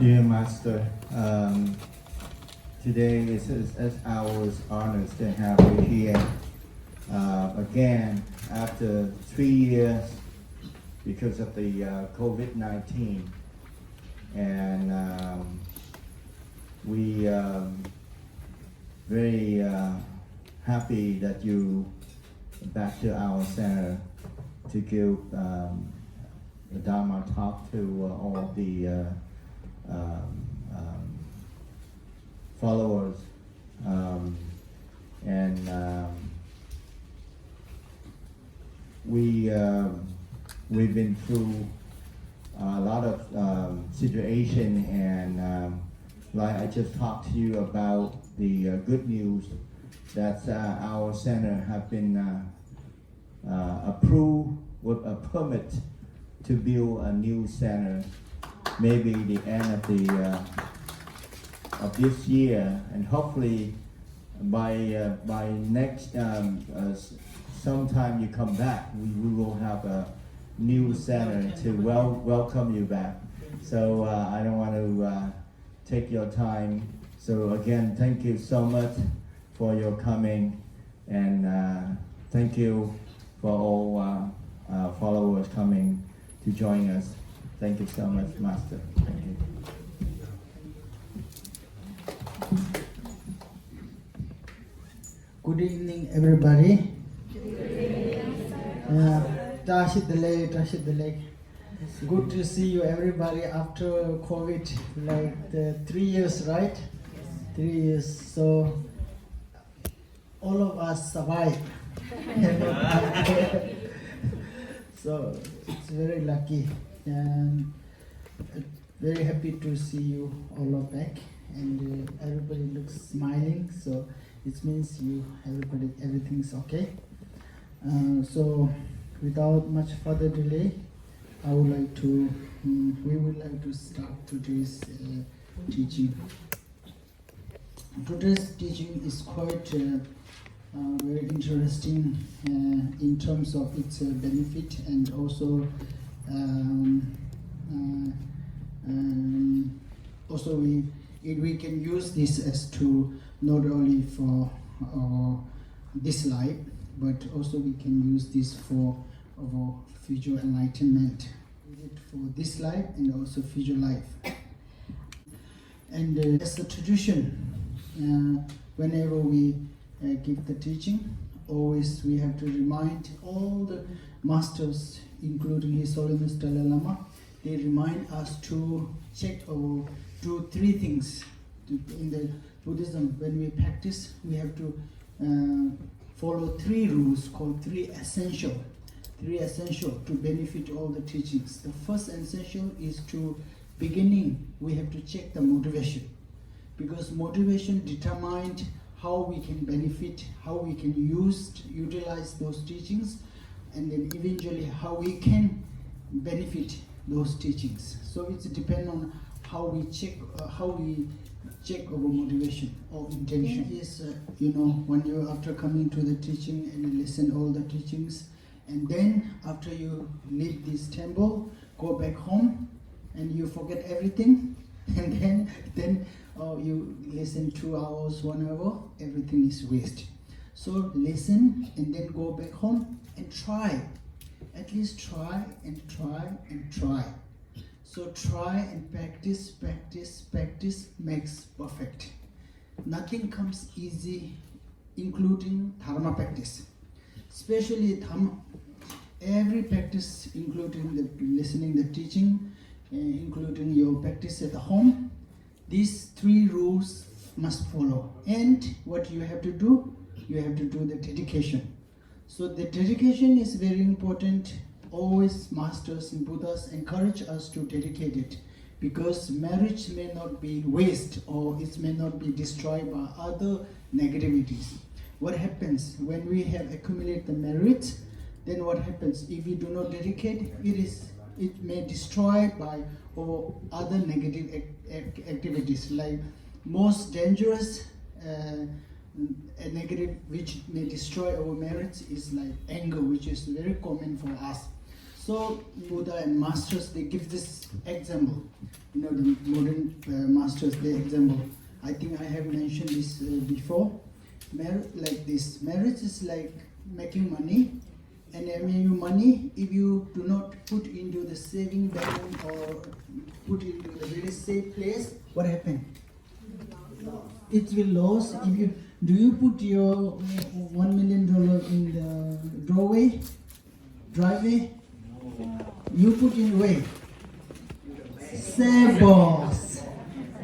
Dear Master, today is our honor to have you here again after 3 years because of the COVID-19, and we very happy that you back to our center to give the Dharma talk to all the followers, we've been through a lot of situation, and like I just talked to you about the good news that our center have been approved with a permit to build a new center, maybe the end of this year, and hopefully by next sometime you come back, we will have a new center to welcome you back. So I don't want to take your time. So again, thank you so much for your coming, and thank you for all followers coming to join us. Thank you so much, Master. Thank you. Good evening, everybody. Tashi the leg. Good to see you, everybody, after COVID, like 3 years, right? 3 years. So all of us survived. So it's very lucky, and very happy to see you all are back, and everybody looks smiling. So it means everything's okay. So without much further delay, we would like to start today's teaching. Today's teaching is quite very interesting in terms of its benefit, and also we can use this as to not only for this life, but also we can use this for our future enlightenment. For this life and also future life. And as a tradition, whenever we give the teaching, always we have to remind all the masters, including His Holiness Dalai Lama, they remind us to check or do 3 things. In the Buddhism, when we practice, we have to follow 3 rules called 3 essential to benefit all the teachings. The first essential is to beginning, we have to check the motivation, because motivation determined how we can benefit, how we can utilize those teachings, and then eventually how we can benefit those teachings. So it's depend on how we check our motivation or intention. Is when you after coming to the teaching and listen all the teachings, and then after you leave this temple, go back home, and you forget everything, and then you listen 2 hours, 1 hour, everything is waste. So listen and then go back home and try. At least try and try and try. So try and practice makes perfect. Nothing comes easy, including dharma practice. Especially dharma, every practice, including the listening, the teaching, including your practice at home, these 3 rules must follow. And what you have to do? You have to do the dedication. So the dedication is very important. Always masters and Buddhas encourage us to dedicate it, because marriage may not be waste, or it may not be destroyed by other negativities. What happens when we have accumulated the merit? Then what happens if we do not dedicate? It may destroy by other negative activities. Like most dangerous negative which may destroy our merits is like anger, which is very common for us. So Buddha and masters, they give this example. You know, the modern masters, they example. I think I have mentioned this before. Like this, marriage is like making money, and money, if you do not put into the saving bank or put into the very safe place, what happens? It will lose. Do you put your $1 million in the driveway? You put in where? Safe box,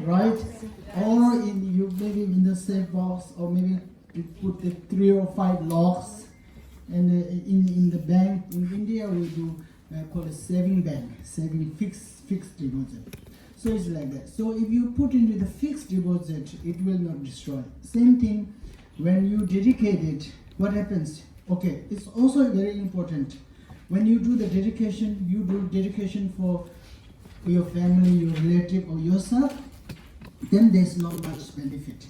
right? Or maybe in the safe box, or maybe you put the 3 or 5 locks. And in the bank in India we do call a saving bank, saving fixed deposit. So it's like that. So if you put into the fixed deposit, it will not destroy. Same thing when you dedicate it. What happens? Okay, it's also very important. When you do the dedication, you do dedication for your family, your relative, or yourself. Then there's not much benefit.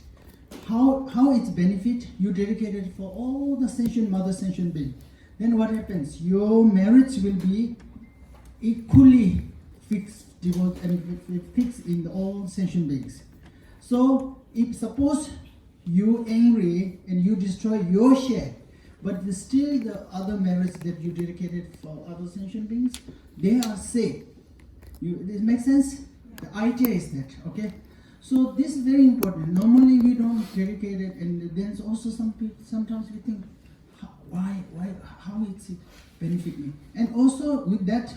How it's benefit? You dedicate it for all the sentient mother sentient being. Then what happens? Your marriage will be equally fixed and fixed in all sentient beings. So if suppose you angry and you destroy your share, but still the other marriage that you dedicated for other sentient beings, they are safe. This makes sense? The idea is that, okay? So this is very important. Normally we don't dedicate it, and then also sometimes we think, how it's benefit me? And also with that,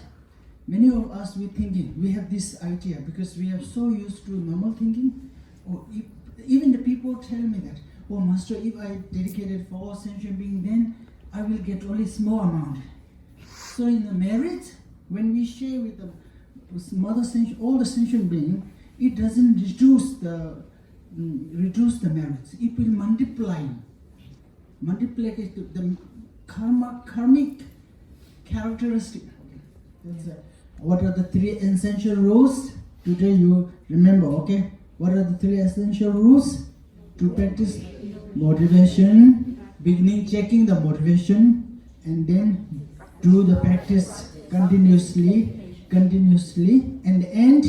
many of us we thinking, we have this idea because we are so used to normal thinking. Or even the people tell me that, oh Master, if I dedicate it for all sentient being, then I will get only small amount. So in the marriage, when we share with the mother sentient, all the sentient being, it doesn't reduce the marriage. It will multiply the karmic characteristic. What are the 3 essential rules? Today you remember, okay? What are the 3 essential rules to practice motivation? Beginning checking the motivation, and then do the practice continuously, and end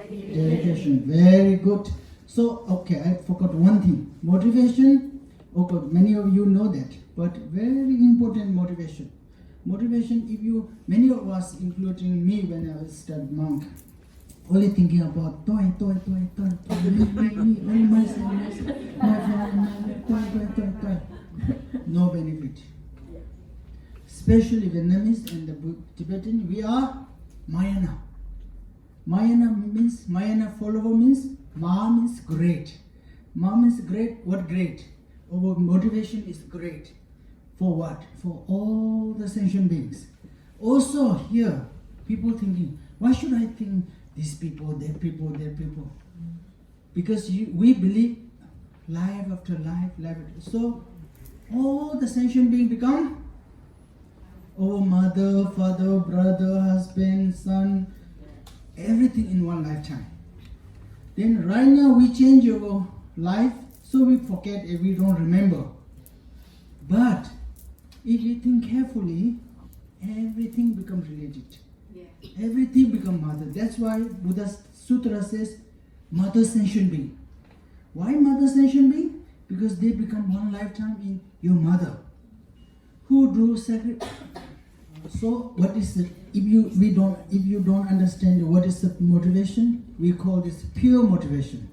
dedication. Very good. So, okay, I forgot one thing. Motivation, okay, many of you know that, but very important motivation. Motivation, many of us, including me when I was studying monk, only thinking about toy, me, myself, toy. No benefit. Especially Vietnamese and the Tibetan, we are Mayana. Mayana follower means, Ma means great. Ma means great, what great? Our motivation is great. For what? For all the sentient beings. Also here, people thinking, why should I think these people, that people? Because we believe life after life. So all the sentient beings become our mother, father, brother, husband, son, everything in one lifetime. Then right now we change our life, so we forget and we don't remember. But if you think carefully, everything becomes related. Yeah. Everything becomes mother. That's why Buddha's Sutra says mother sentient being. Why mother sentient being? Because they become one lifetime in your mother, who do sacrifice. So what is it? If you don't understand what is the motivation, we call this pure motivation.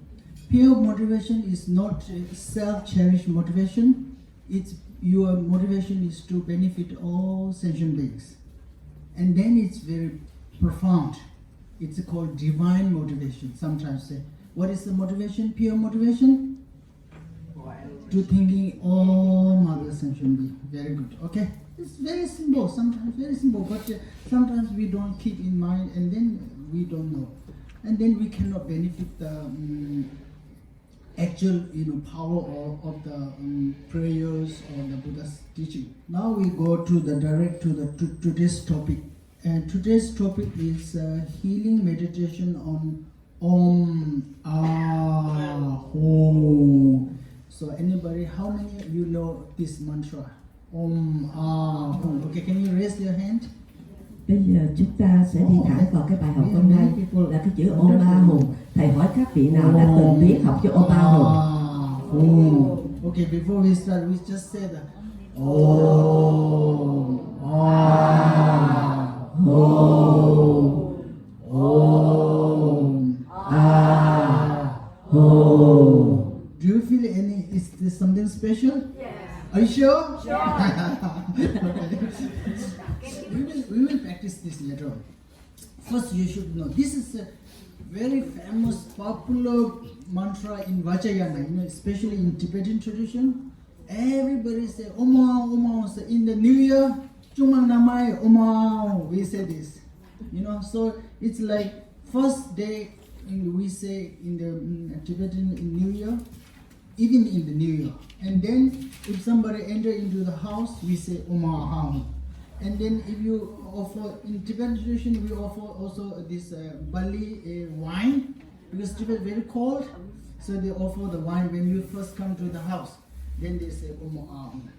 Pure motivation is not self-cherished motivation. Your motivation is to benefit all sentient beings. And then it's very profound. It's called divine motivation. Sometimes say, what is the motivation? Pure motivation? To thinking all mother sentient beings. Very good. Okay? It's very simple, sometimes very simple, but sometimes we don't keep in mind, and then we don't know. And then we cannot benefit the actual power of the prayers or the Buddha's teaching. Now we go to today's topic. And today's topic is healing meditation on Om Ah So anybody, how many of you know this mantra? Om Ah Hum. Okay, can you raise your hand? Bây giờ chúng ta sẽ đi thẳng vào cái bài học hôm nay là cái chữ Om Ba Hùng. Thầy hỏi các vị nào đã từng biết học chữ Om Ba Hùng. Okay, before we start, we just say the Om, Om, Om, Om. Do you feel any? Is there something special? Yes. Are you sure? Sure. we will practice this later on. First, you should know this is a very famous, popular mantra in Vajrayana. You know, especially in Tibetan tradition. Everybody say Oma Oma. So in the New Year, Chuma Namai Oma. We say this. You know, so it's like first day we say in the Tibetan in New Year, even in the New Year. And then if somebody enter into the house, we say Oma Aham. And then if you offer, in Tibetan tradition, we offer also this barley wine, because Tibet is very cold, so they offer the wine when you first come to the house. Then they say Oma Aham.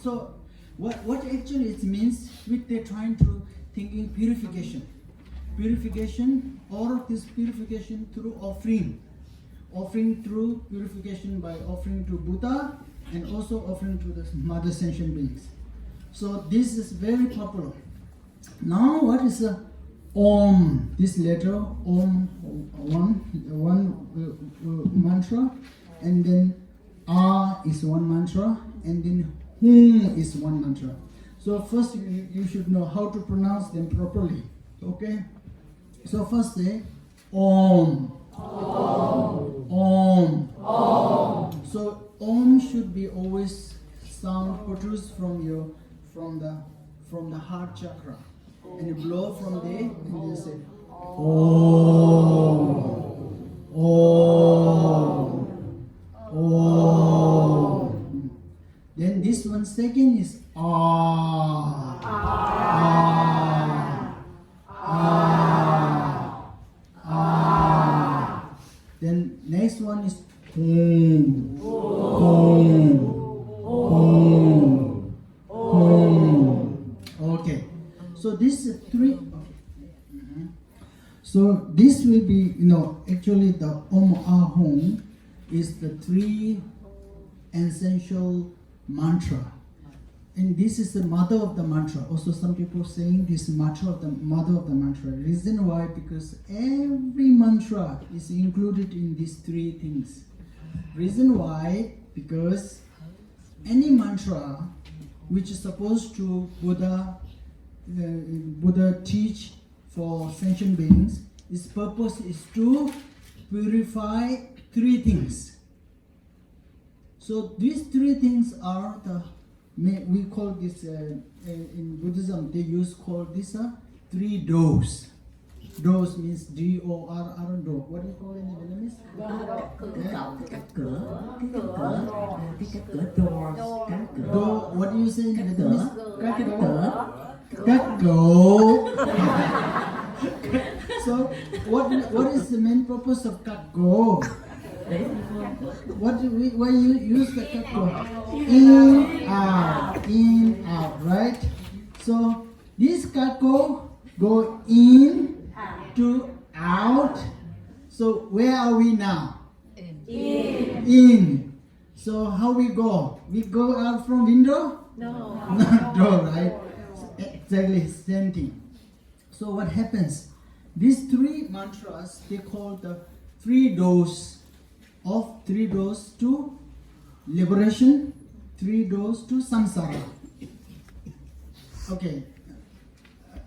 So what actually it means, with they're trying to thinking purification. Purification, or this purification through offering. Offering through purification by offering to Buddha and also offering to the mother sentient beings. So this is very popular. Now what is the Om? This letter Om, one mantra, and then A is one mantra, and then Hum is one mantra. So first you should know how to pronounce them properly. Okay? So first say Om. Om. Om. Om. So Om should be always sound protrudes from the heart chakra, and you blow from there, and you say Om. Om. Om. Then this one second is Ah. Ah. Ah. Ah. Then next one is Hum. Hum. Hum. Hum. Okay. So this is three. Okay. So this will be, actually the Om Ahum is the three essential mantra. And this is the mother of the mantra. Also some people saying this mantra of the mother of the mantra. Reason why? Because every mantra is included in these three things. Reason why? Because any mantra which is supposed to Buddha teach for sentient beings, its purpose is to purify three things. So these three things are we call this in Buddhism they call this three doors. Doors means D-O-R-R, door. What do you call it in Vietnamese? Door. What do you say in Vietnamese? Các cửa. So what is the main purpose of các cửa? Why you use the các cửa? In out, right? So this các cửa go in to out. So where are we now? In. So how we go? We go out from window? No. Not door, right? Exactly same thing. So what happens? These three mantras they call the three doors to liberation, three doors to samsara. Okay.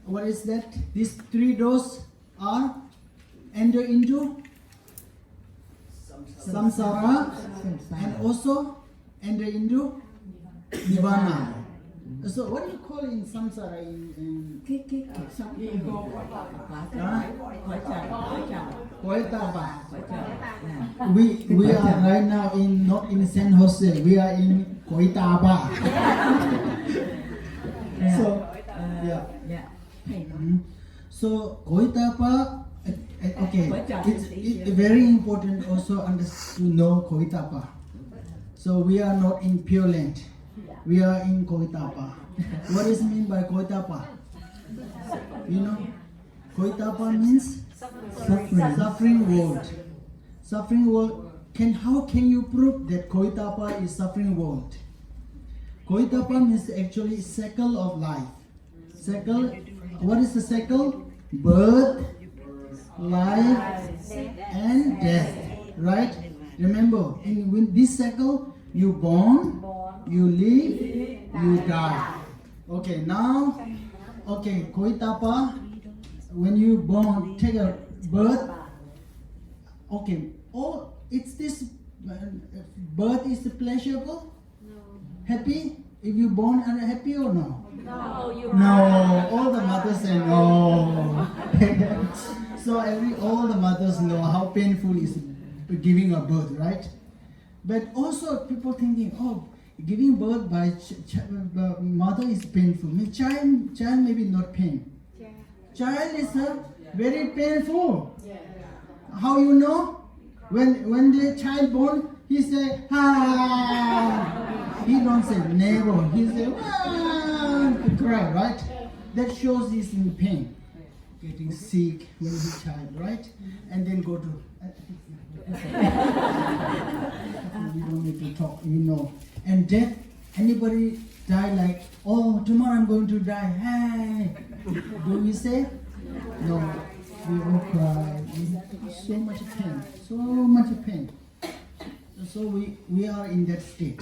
What is that? These three doors are enter into samsara and also enter into nirvana. So what do you call in samsara in We are right now not in San Jose, we are in Koitaba. So So Koitapa, okay, it's very important also to know Koitapa. So we are not in Pure Land, we are in Koitapa. What is mean by Koitapa? You know, Koitapa means Suffering. suffering world. Suffering world. How can you prove that Koitapa is suffering world? Koitapa means actually cycle of life. Cycle. What is the cycle? Birth, life, and death. Right? Remember, in this cycle, you born, you live, you die. Okay, now, okay, Koitapa, when you born, take a birth. Okay, it's this birth is pleasurable? No. Happy? If you born unhappy or no? No, you No, all the mothers say no. So all the mothers know how painful is giving a birth, right? But also people thinking, oh, giving birth by mother is painful. Child maybe not pain. Yeah. Child is very painful. How you know? When the child born, he say, ah. He don't say never. He say, ah, cry, right? That shows he's in pain, getting sick when he's a child, right? And then go to. We don't need to talk, you know. And death, anybody die like, oh, tomorrow I'm going to die. Hey, do we say? No. We will cry. So much pain. So we are in that state.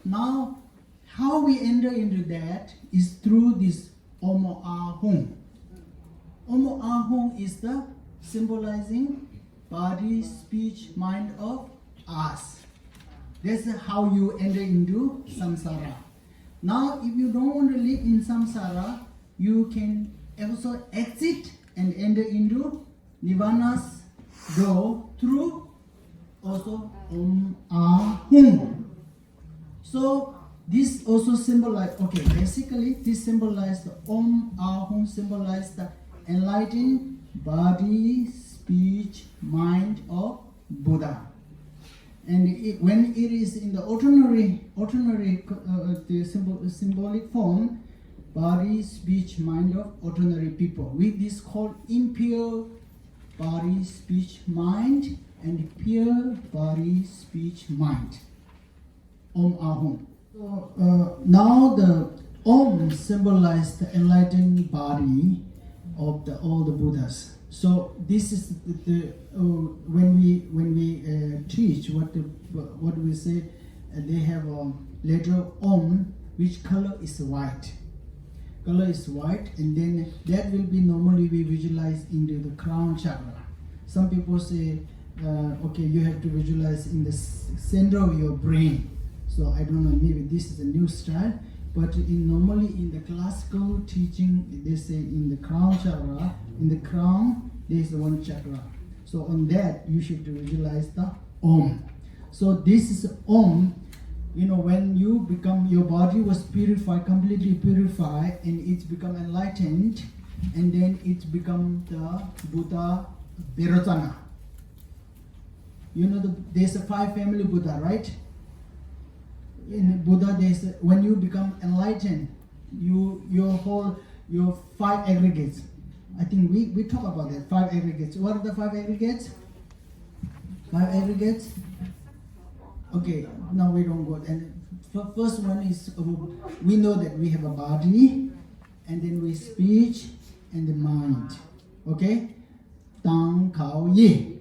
Now, how we enter into that is through this Omo Ahung. Omo Ahung is the symbolizing body, speech, mind of us. That's how you enter into samsara. Now, if you don't want to live in samsara, you can also exit and enter into nirvana's door through also Om Ahum. So this also symbolize, okay, basically this symbolize the Om Ahum symbolize the enlightened body, speech, mind of Buddha. And when it is in the ordinary the symbolic form, body, speech, mind of ordinary people. With this called impure body, speech, mind, and pure body, speech, mind. Om Ahum. So, now the Om symbolizes the enlightened body of all the Buddhas. So this is when we teach what we say, they have a letter Om, which color is white. Color is white, and then that will be normally we visualize into the crown chakra. Some people say, okay, you have to visualize in the center of your brain. So I don't know, maybe this is a new style, but normally in the classical teaching, they say in the crown chakra, in the crown, there is one chakra. So on that, you should visualize the Om. So this is Om. You know, when you become, your body was purified, completely purified, and it's become enlightened, and then it's become the Buddha Virotana. You know, there's a 5 family Buddha, right? In Buddha, when you become enlightened, your 5 aggregates. I think we talk about that, 5 aggregates. What are the 5 aggregates? 5 aggregates? Okay, now we don't go. And first one is, we know that we have a body, and then we speech, and the mind. Okay? Tang Kao Yi.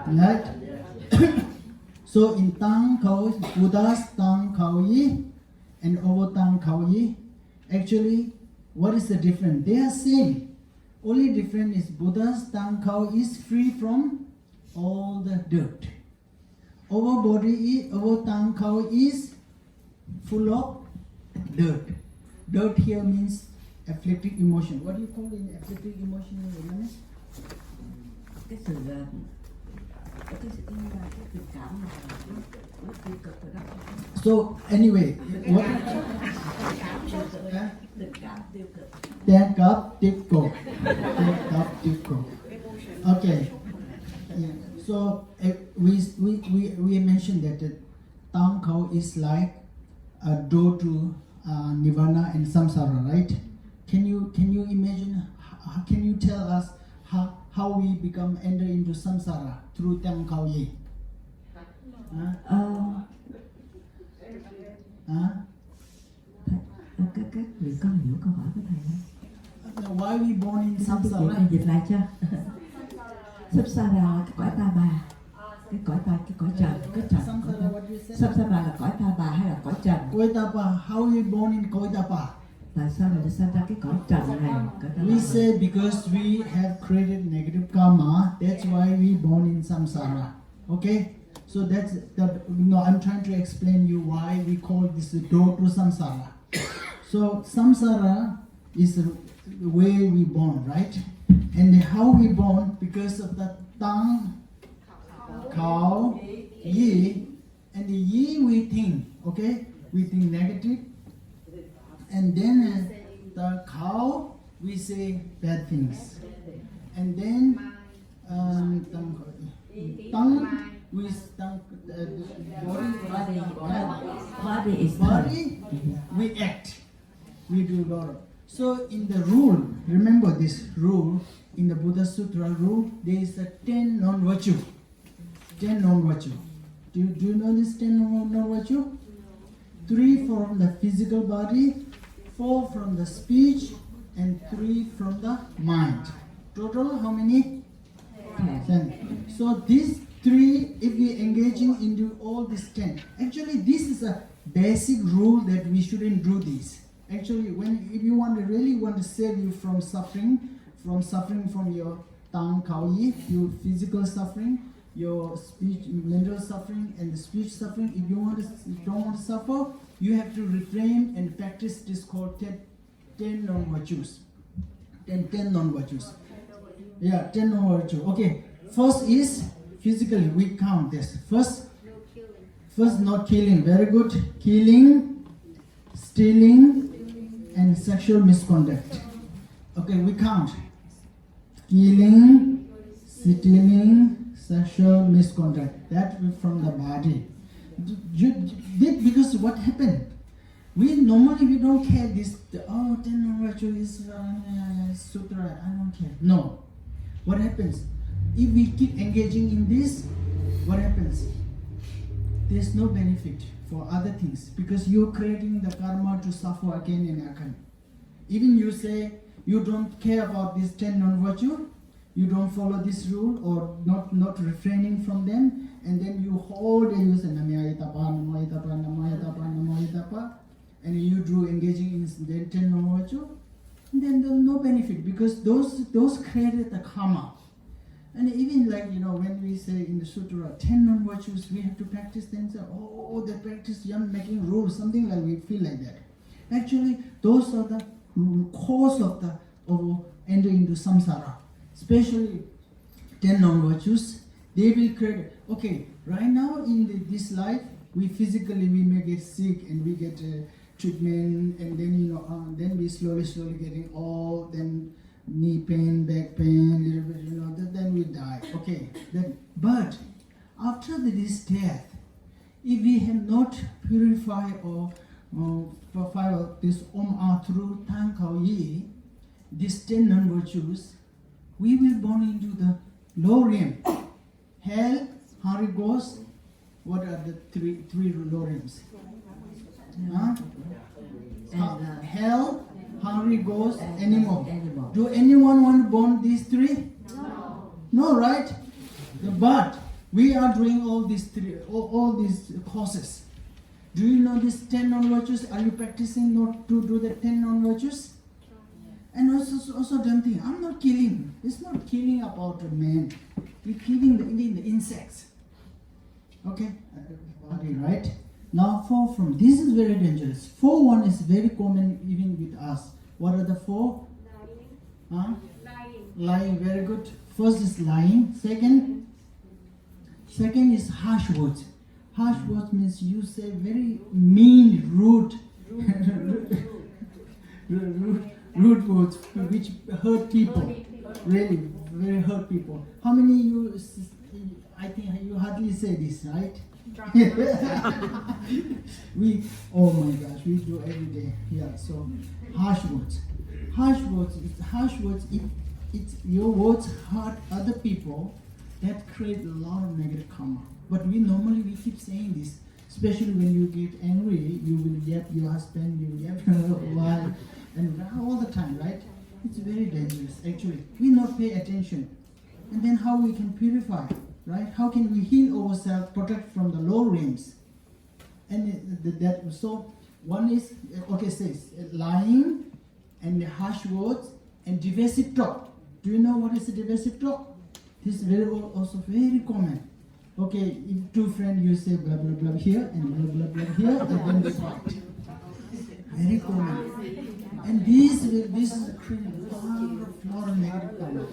Right? So in Tang Kao, Buddha's Tang Kao Yi and over Tang Kao Yi, actually, what is the difference? They are same. Only difference is Buddha's Tang Kao is free from all the dirt. Our body, our Tang Kao is full of dirt. Dirt here means afflicting emotion. What do you call it in afflicting emotion in Vietnamese? Cái sự tình cảm nó tiêu cực rồi đó. So anyway, what? Tình cảm tiêu cực. Take up, take go. Take up, take go. Okay. Yeah. So we mentioned that the Tang Kao is like a door to nirvana and samsara, right? can you imagine? Can you tell us how we become enter into samsara through Tam Khao Yi? Các vị con hiểu câu hỏi của thầy không? Why we born in Sao tôi samsara? dịch lại cho? Samsara là cái cõi ta bà, cái cõi trần, cái trần. Samsara, what you say? Samsara là cõi ta bà hay là cõi trần? Koitapa, how we born in Koitapa? Tại sao mình sinh ra cái cõi trần này? Cõi ta We bà? say because we have created negative karma, that's why we born in samsara. Okay? So that's I'm trying to explain you why we call this the door to samsara. So samsara is the way we born, right? And how we born because of the tongue, khao, yi, and the yi we think, okay? We think negative. And then the khao, we say bad things. And then tongue, we body, we act. We do a lot of. So in the rule, remember this rule, in the Buddha Sutra rule, there is a 10 non-virtue. 10 non-virtue. Do you know this 10 non-virtue? 3 from the physical body, 4 from the speech, and 3 from the mind. Total, how many? 10. So these 3, if we engaging into all these 10, actually this is a basic rule that we shouldn't do this. Actually, if you really want to save you from suffering from your tongue, khao yi, your physical suffering, your speech, mental suffering, and the speech suffering, if you don't want to suffer, you have to refrain and practice this called 10 non-virtues. 10 non-virtues. Yeah, 10 non-virtues. Okay, first is physically, we count this. First, not killing. Very good. Killing, stealing, and sexual misconduct. Okay, we count. Killing, stealing, sexual misconduct. That from the body. Because what happened? We normally don't care this. 10 non-virtues is sutra. I don't care. No. What happens? If we keep engaging in this, what happens? There's no benefit for other things because you're creating the karma to suffer again and again. Even you say you don't care about these 10 non-virtue, you don't follow this rule or not refraining from them, and then you whole day you say Namayatapa, Namayatapa, Namayatapa, Namayatapa, and you do engaging in the 10 non-virtue, then there's no benefit because those created the karma. And even when we say in the sutra 10 non-virtues, we have to practice them. Say, they practice making rules, something like we feel like that. Actually, those are the cause of entering into samsara. Especially 10 non-virtues, they will create. Okay, right now in this life, we may get sick and we get treatment, and then then we slowly getting old, then knee pain, back pain, little bit, then we die. Okay, but after this death, if we have not purified or purified this through Tang Khao Yi, these 10 non-virtues, we will born into the low realm. Hell, Holy Ghost. What are the three low realms? Hell, Holy Ghost, animal. Do anyone want to born these 3? No, right? But we are doing all these 3, all these courses. Do you know these 10 non-virtues? Are you practicing not to do the 10 non-virtues? And also don't think, I'm not killing. It's not killing about a man. We're killing the insects. Okay, right? Now 4 from, this is very dangerous. 4-1 is very common even with us. What are the 4? Lying, very good. First is lying. Second is harsh words. Harsh words means you say very mean, rude words which hurt people. Really, very hurt people. How many I think you hardly say this, right? Oh my gosh, we do every day. Yeah, so harsh words. harsh words. If your words hurt other people, that creates a lot of negative karma. But we keep saying this, especially when you get angry, you will yap your husband, you will yap your wife, and all the time, right? It's very dangerous, actually. We not pay attention. And then how we can purify, right? How can we heal ourselves, protect from the low realms? And so one is, says lying and harsh words and divisive talk. Do you know what is a divisive talk? This is also very common. Okay, if two friends, you say blah blah blah here and blah blah blah here, and then they fight. Very common. And this is creating a lot of negative karma.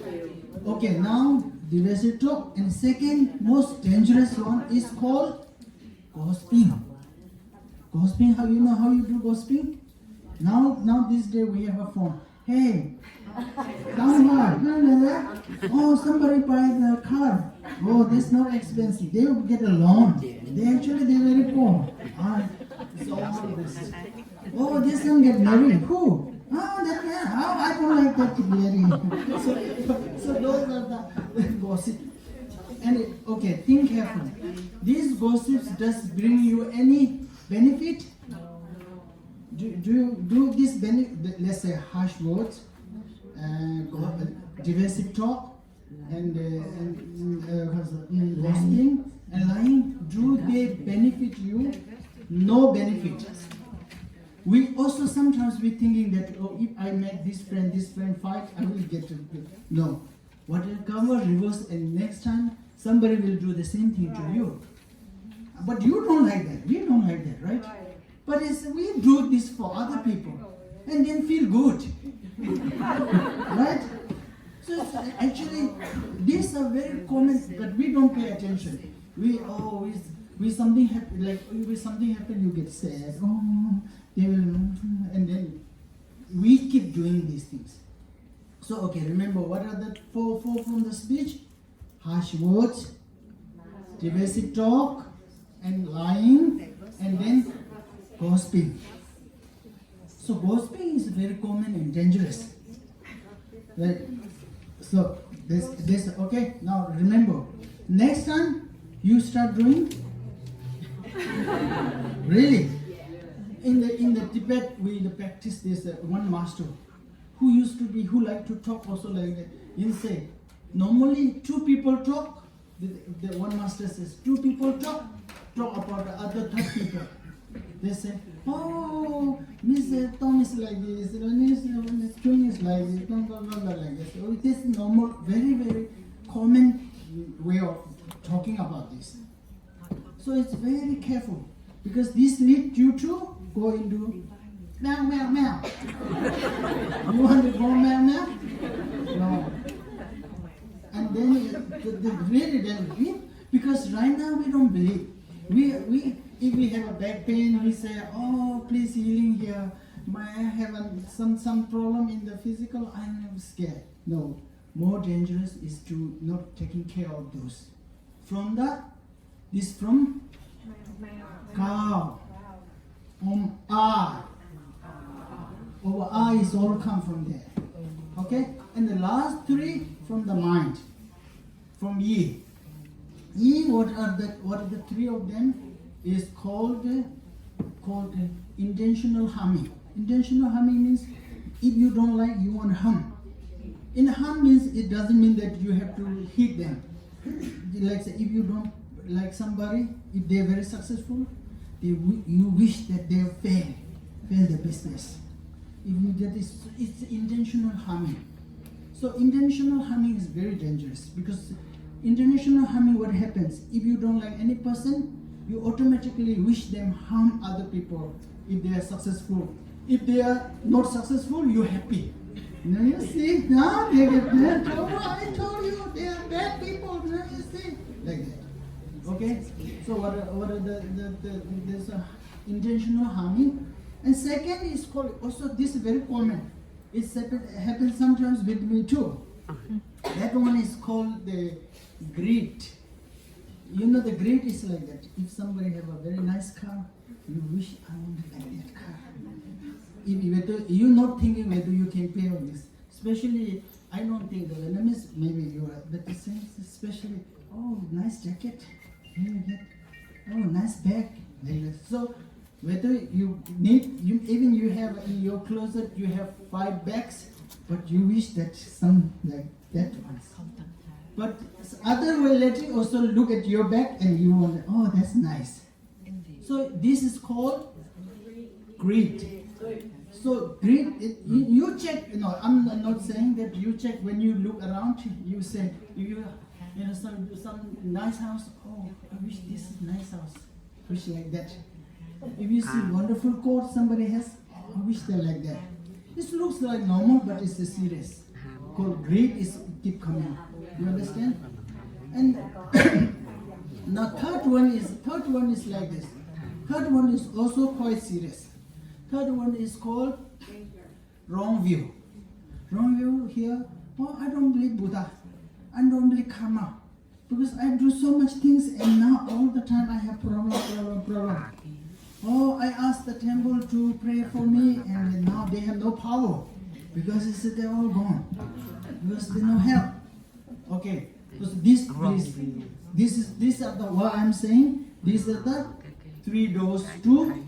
Okay, now divisive talk. And second most dangerous one is called gossiping. Gossiping, how you know how you do gossiping? Now this day we have a phone. Hey, oh, somebody buy the car. Oh, that's not expensive. They will get a loan. They're very poor. Oh, this one get married. Who? Oh, that man. Oh, I don't like that married. So those are the gossip. And think carefully. These gossips does bring you any benefit? Do this benefit? Let's say harsh words, divisive talk, and gossiping and lying. Do they benefit you? No benefit. We also sometimes be thinking that if I make this friend fight, I will get to no. What will come reverse, and next time somebody will do the same thing to you. But you don't like that. We don't like that, right? But we do this for other people and then feel good. Right? So actually, these are very common, but we don't pay attention. We something happen, you get sad. Oh, they will, and then we keep doing these things. So remember what are the four from the speech? Harsh words, divisive talk, and lying, and then gossiping. So gossiping is very common and dangerous. Right? So this okay. Now remember, next time you start doing. Really, in the Tibet we practice this. One master who liked to talk also like that. He say normally two people talk. The one master says two people talk about the other third people. They say, oh, Mr. Tom is like this, Mr. Chung is like this, blah, blah, blah, blah, like this. So it is normal, very, very common way of talking about this. So it's very careful because this leads you to go into meow, meow, meow. You want to go meow, meow? No. And then really, because right now we don't believe. If we have a back pain, we say, oh, please healing here. I have some problem in the physical, I'm scared. No, more dangerous is to not taking care of those. From cow, I. Over I is all come from there. Okay? And the last three from the mind. From Yi. Yi, what are the three of them? Is called intentional humming. Intentional humming means if you don't like, you want to hum. In hum means it doesn't mean that you have to hit them. Like say, if you don't like somebody, if they are very successful, you wish that they fail the business. It's intentional humming. So intentional humming is very dangerous because intentional humming, what happens? If you don't like any person, you automatically wish them harm other people if they are successful. If they are not successful, you're happy. Now you see, now they get bad. Oh, I told you they are bad people. Now you see, like that. Okay. So what are there's intentional harming, and second is called also this is very common. It happens sometimes with me too. That one is called the greed. You know the greed is like that. If somebody have a very nice car, you wish I want to like that car. whether you're not thinking whether you can pay all this. Especially, I don't think the Vietnamese, maybe you are better saying, especially, oh, nice jacket. Here you get, oh, nice bag. So, whether you need, even you have in your closet, you have 5 bags, but you wish that some like that one. But other relative also look at your bag and you want, oh, that's nice. So this is called greed. So greed, you check. No, I'm not saying that you check when you look around. You say you know some nice house. Oh, I wish this is nice house. Wish like that. If you see wonderful coat somebody has, oh, I wish they're like that. This looks like normal, but it's a serious. Called greed is keep coming. You understand? And now third one is like this. Third one is also quite serious. Third one is called wrong view. Wrong view here. Oh, I don't believe Buddha. I don't believe karma. Because I do so much things and now all the time I have problem. Oh, I asked the temple to pray for me and now they have no power. Because they said they're all gone. Because they no help. Okay. So these are the what I'm saying. These are the 3 doors to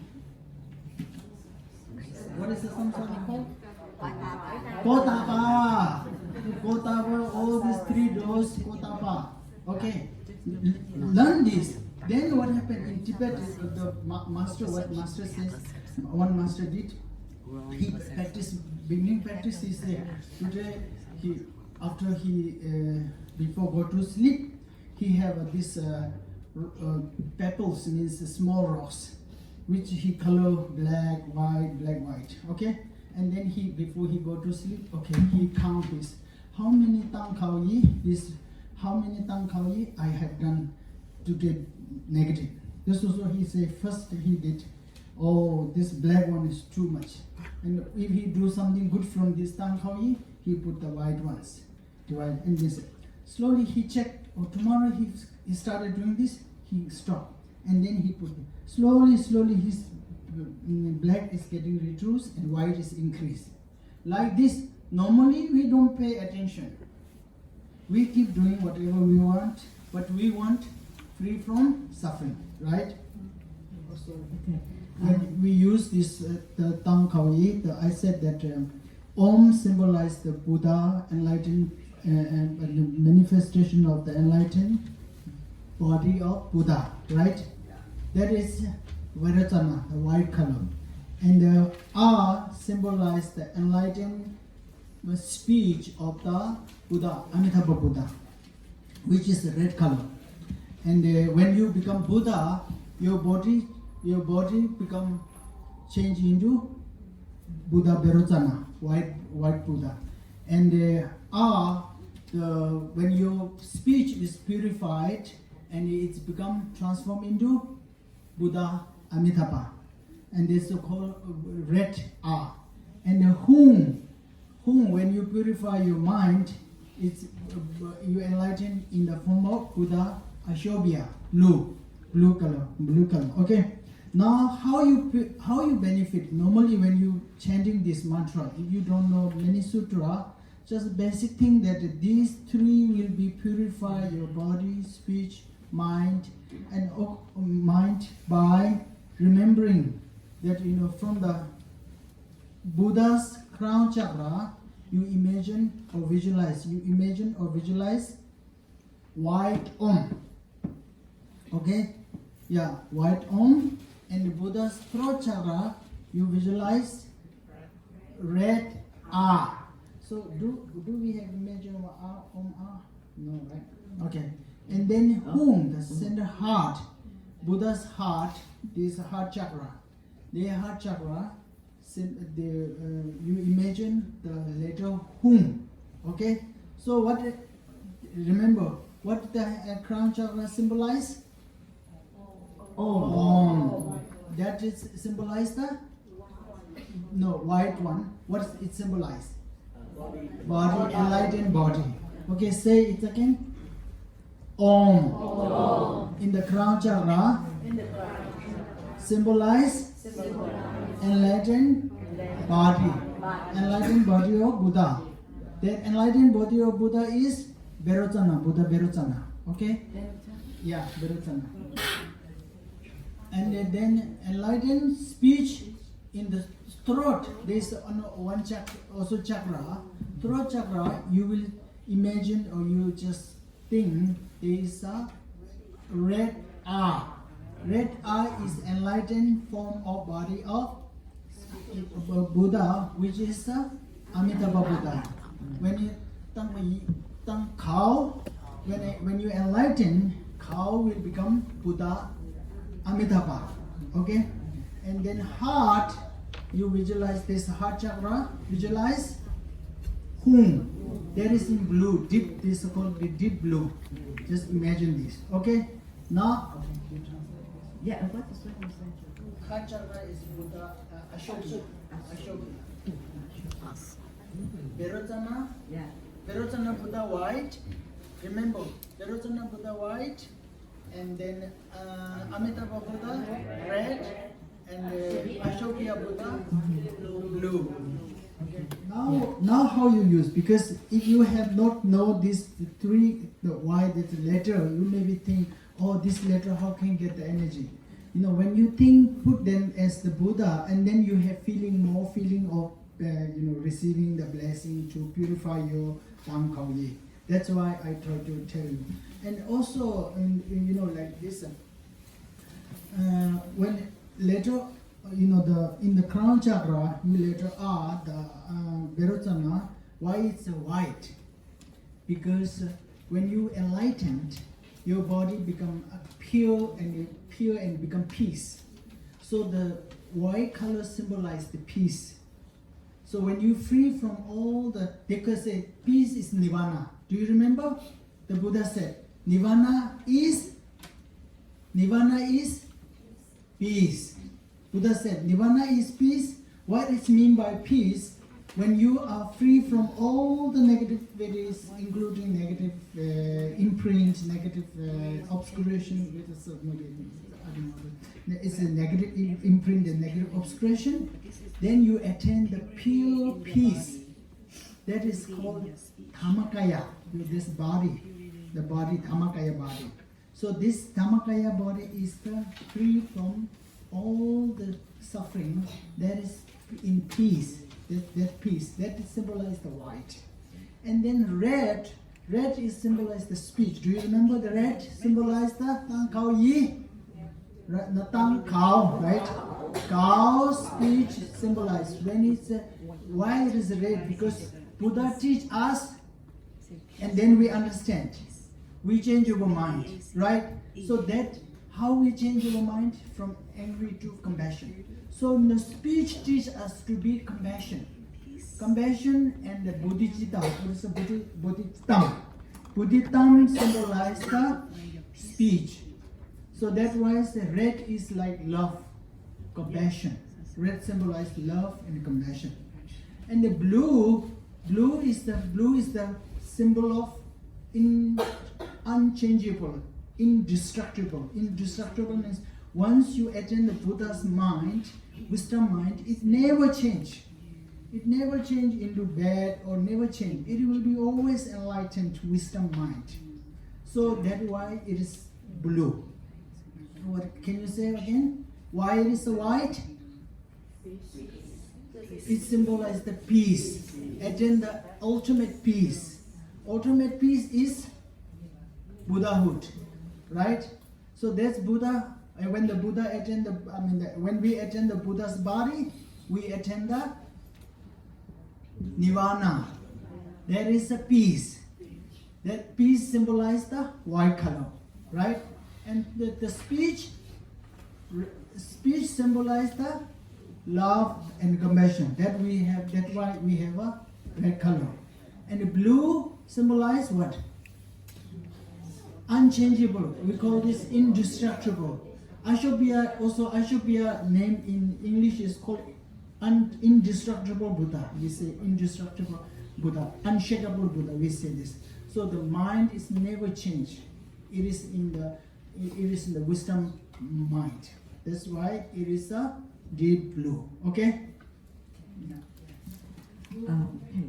what is the samsara called? Kotapa. Kotapa, all these 3 doors, Kotapa. Okay. Learn this. Then what happened in Tibet, the master, what master says, one master did, he practiced, beginning practice, he said, today, after he, before go to sleep, he have this pebbles, means small rocks, which he color black, white, okay? And then he, before he go to sleep, okay, he count this. How many tang khao yi, how many tang khao yi I have done to get negative. This also he say, first he did, oh, this black one is too much. And if he do something good from this tang khao yi, he put the white ones, divide, and this. Slowly he checked, oh, tomorrow he started doing this, he stopped. And then he put it. Slowly his black is getting reduced and white is increased. Like this, normally we don't pay attention. We keep doing whatever we want, but we want free from suffering, right? Also, when we use this the tang khao yi, I said that Om symbolizes the Buddha, enlightened, and the manifestation of the enlightened body of Buddha, right? That is Vairocana, the white color. And the R symbolizes the enlightened speech of the Buddha, Amitabha Buddha, which is the red color. And when you become Buddha, your body become change into Buddha Vairocana, white Buddha. And when your speech is purified and it's become transformed into Buddha Amitabha, and this is called red R. And whom when you purify your mind, it's you enlighten in the form of Buddha Ashobhya, blue color. Okay. Now how you benefit? Normally when you chanting this mantra, if you don't know many sutra, just basic thing that these 3 will be purify your body, speech, mind, and mind by remembering that from the Buddha's crown chakra, you imagine or visualize white Om. Okay? Yeah, white Om. And the Buddha's throat chakra, you visualize red R. So do we have imagine R, Om, R? No, right? Okay. And then whom, the center heart, Buddha's heart, this heart chakra. The heart chakra, you imagine the letter whom. Okay? So remember, what the crown chakra symbolize? Om. That is symbolize the? No, white one. What does it symbolize? Body, enlightened body. Okay, say it again. Om. In the crown chakra, symbolize enlightened body. Enlightened body of Buddha. That enlightened body of Buddha is Berocana, Buddha Berocana. Okay? Yeah, Berocana. And then enlightened speech in the throat. There is one chakra, also chakra. Throat chakra, you will imagine or you just think there is a red eye. Red eye is enlightened form of body of Buddha, which is Amitabha Buddha. When you cow, when you enlighten, cow will become Buddha Amitabha. Okay? And then heart, you visualize this heart chakra, visualize whom. That is in blue, deep, this is called the deep blue. Just imagine this. Okay? Now, Yeah, what is what you said? heart chakra is Buddha Ashoka. Berocana, Yeah. Berocana Buddha white. Remember, Berocana Buddha white, and then Amitabha Buddha red, and Ashoka Buddha blue. Now how you use? Because if you have not know these three, why this letter, you maybe think, oh, this letter, how can get the energy? You know, when you think, put them as the Buddha, and then you have more feeling of, receiving the blessing to purify your Tam Khao Ye. That's why I try to tell you. And also, like this, when letter, in the crown chakra, you letter R, the Berocana, why it's white? Because when you enlightened, your body become pure and become peace. So the white color symbolize the peace. So when you free from all the, they could say peace is nirvana. Do you remember? The Buddha said nirvana is peace. Buddha said nirvana is peace. What it means by peace? When you are free from all the negativities, including negative imprint, negative obscuration, it's a negative imprint and negative obscuration, then you attain the pure peace. That is called Dhammakaya, this body, the body, Dhammakaya body. So this Dhammakaya body is free from all the suffering, that is in peace. That peace, that symbolizes the white. And then red is symbolized the speech. Do you remember the red symbolized the Tang Khao Yi? The Tang Khao, right? Khao speech symbolized. When it's why it is red? Because Buddha teach us, and then we understand. We change our mind, right? So that how we change our mind from angry to compassion. So the speech teaches us to be compassion. Compassion and the bodhicitta. What is the bodhicitta? Bodhicitta symbolize the speech. So that's why the red is like love, compassion. Red symbolizes love and compassion. And the blue is the symbol of unchangeable, indestructible. Indestructible means once you attain the Buddha's mind, wisdom mind, it never change. It never change into bad or never change. It will be always enlightened wisdom mind. So that's why it is blue. What can you say again? Why it is white? It symbolizes the peace. Attain the ultimate peace. Ultimate peace is Buddhahood, right? So that's Buddha. And when the Buddha attend when we attend the Buddha's body, we attend the Nirvana. There is a peace. That peace symbolizes the white color, right? And the speech symbolizes the love and compassion. That's why we have a red color. And the blue symbolizes what? Unchangeable. We call this indestructible. Ashobhya name in English is called indestructible Buddha. We say indestructible Buddha, unshakable Buddha. We say this. So the mind is never changed. It is in the wisdom mind. That's why it is a deep blue. Okay.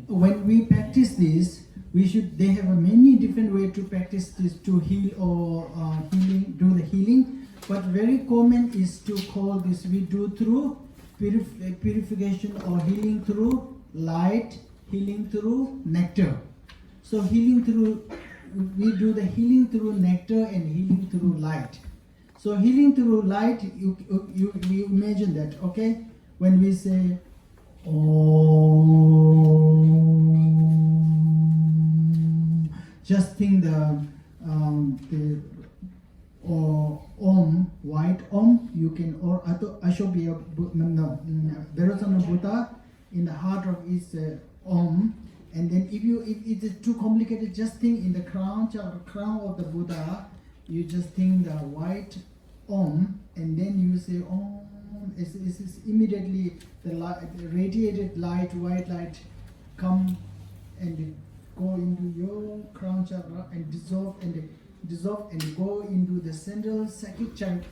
When we practice this, they have a many different way to practice this to heal or do the healing. But very common is to call this, we do through purification or healing through light, healing through nectar. So we do the healing through nectar and healing through light. So healing through light, you imagine that, okay? When we say Om, just think the Om, white Om, you can, or Ashobhya, Virasana Buddha, in the heart of its Om. And then if it is too complicated, just think in the crown of the Buddha, you just think the white Om, and then you say Om. It's immediately the radiated light, white light, come and go into your crown chakra and dissolve and go into the central psychic channel.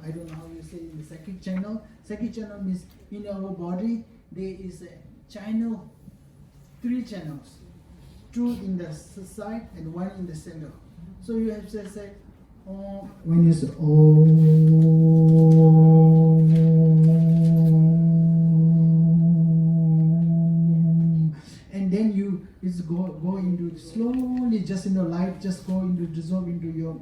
I don't know how you say in the psychic channel. Psychic channel means in our body there is a channel, 3 channels, 2 in the side and 1 in the center. So you have to say Om. When you say Om, and then it's go into slowly, just in the light, just go into, dissolve into your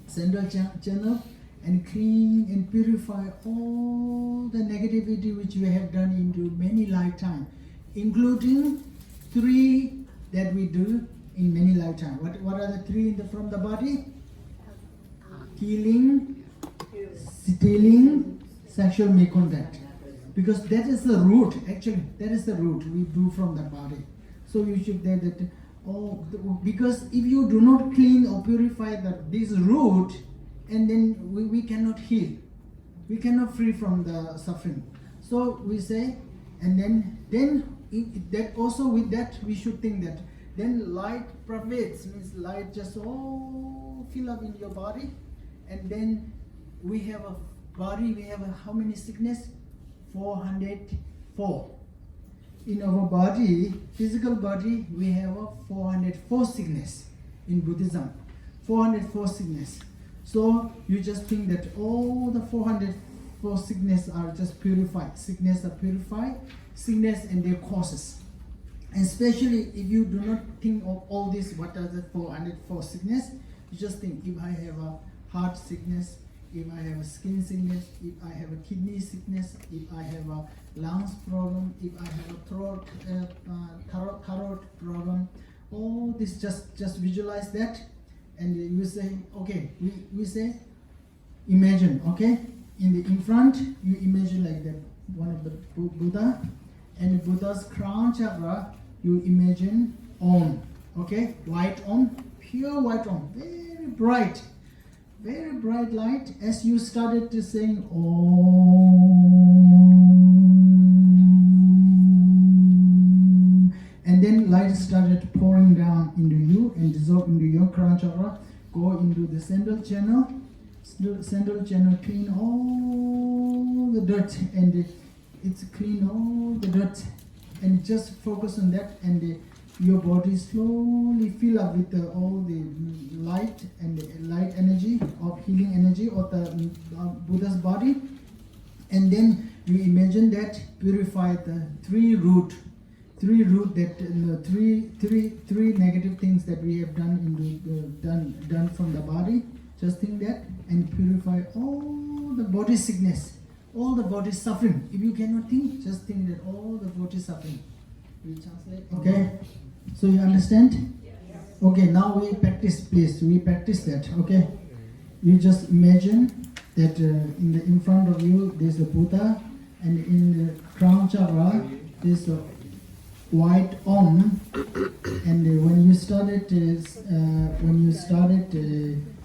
central channel and clean and purify all the negativity which we have done into many lifetimes, including 3 that we do in many lifetimes. What are the 3 from the body? Healing, stealing, sexual misconduct. Because that is the root, actually, that is the root we do from the body. So you should say that, because if you do not clean or purify this root, and then we cannot heal. We cannot free from the suffering. So we say, and then that also with that we should think that then light pervades, means light just all fill up in your body, and then we have a body, we have how many sickness? 404. In our body, physical body, we have a 404 sickness in Buddhism. 404 sickness. So you just think that all the 404 sickness are just purified. Sickness are purified. Sickness and their causes. And especially if you do not think of all this, what are the 404 sickness? You just think, if I have a heart sickness, if I have a skin sickness, if I have a kidney sickness, if I have a lungs problem, if I have a throat problem, all this, just visualize that, and you say, okay, we say, imagine, okay, in front, you imagine like that, one of the Buddha, and Buddha's crown chakra, you imagine Om, okay, white Om, pure white Om, very bright light. As you started to sing Om, and then light started pouring down into you and dissolve into your crown chakra, go into the central channel, clean all the dirt, and it's clean all the dirt, and just focus on that, and your body slowly fill up with all the light and the light energy of healing energy of the Buddha's body, and then you imagine that purify the three root that three negative things that we have done from the body. Just think that and purify all the body sickness, all the body suffering. If you cannot think, just think that all the body suffering. We translate. Okay. So you understand? Okay, now we practice, please. We practice that, okay? You just imagine that in front of you there's a Buddha, and in the crown chakra there's a white Om, and when you started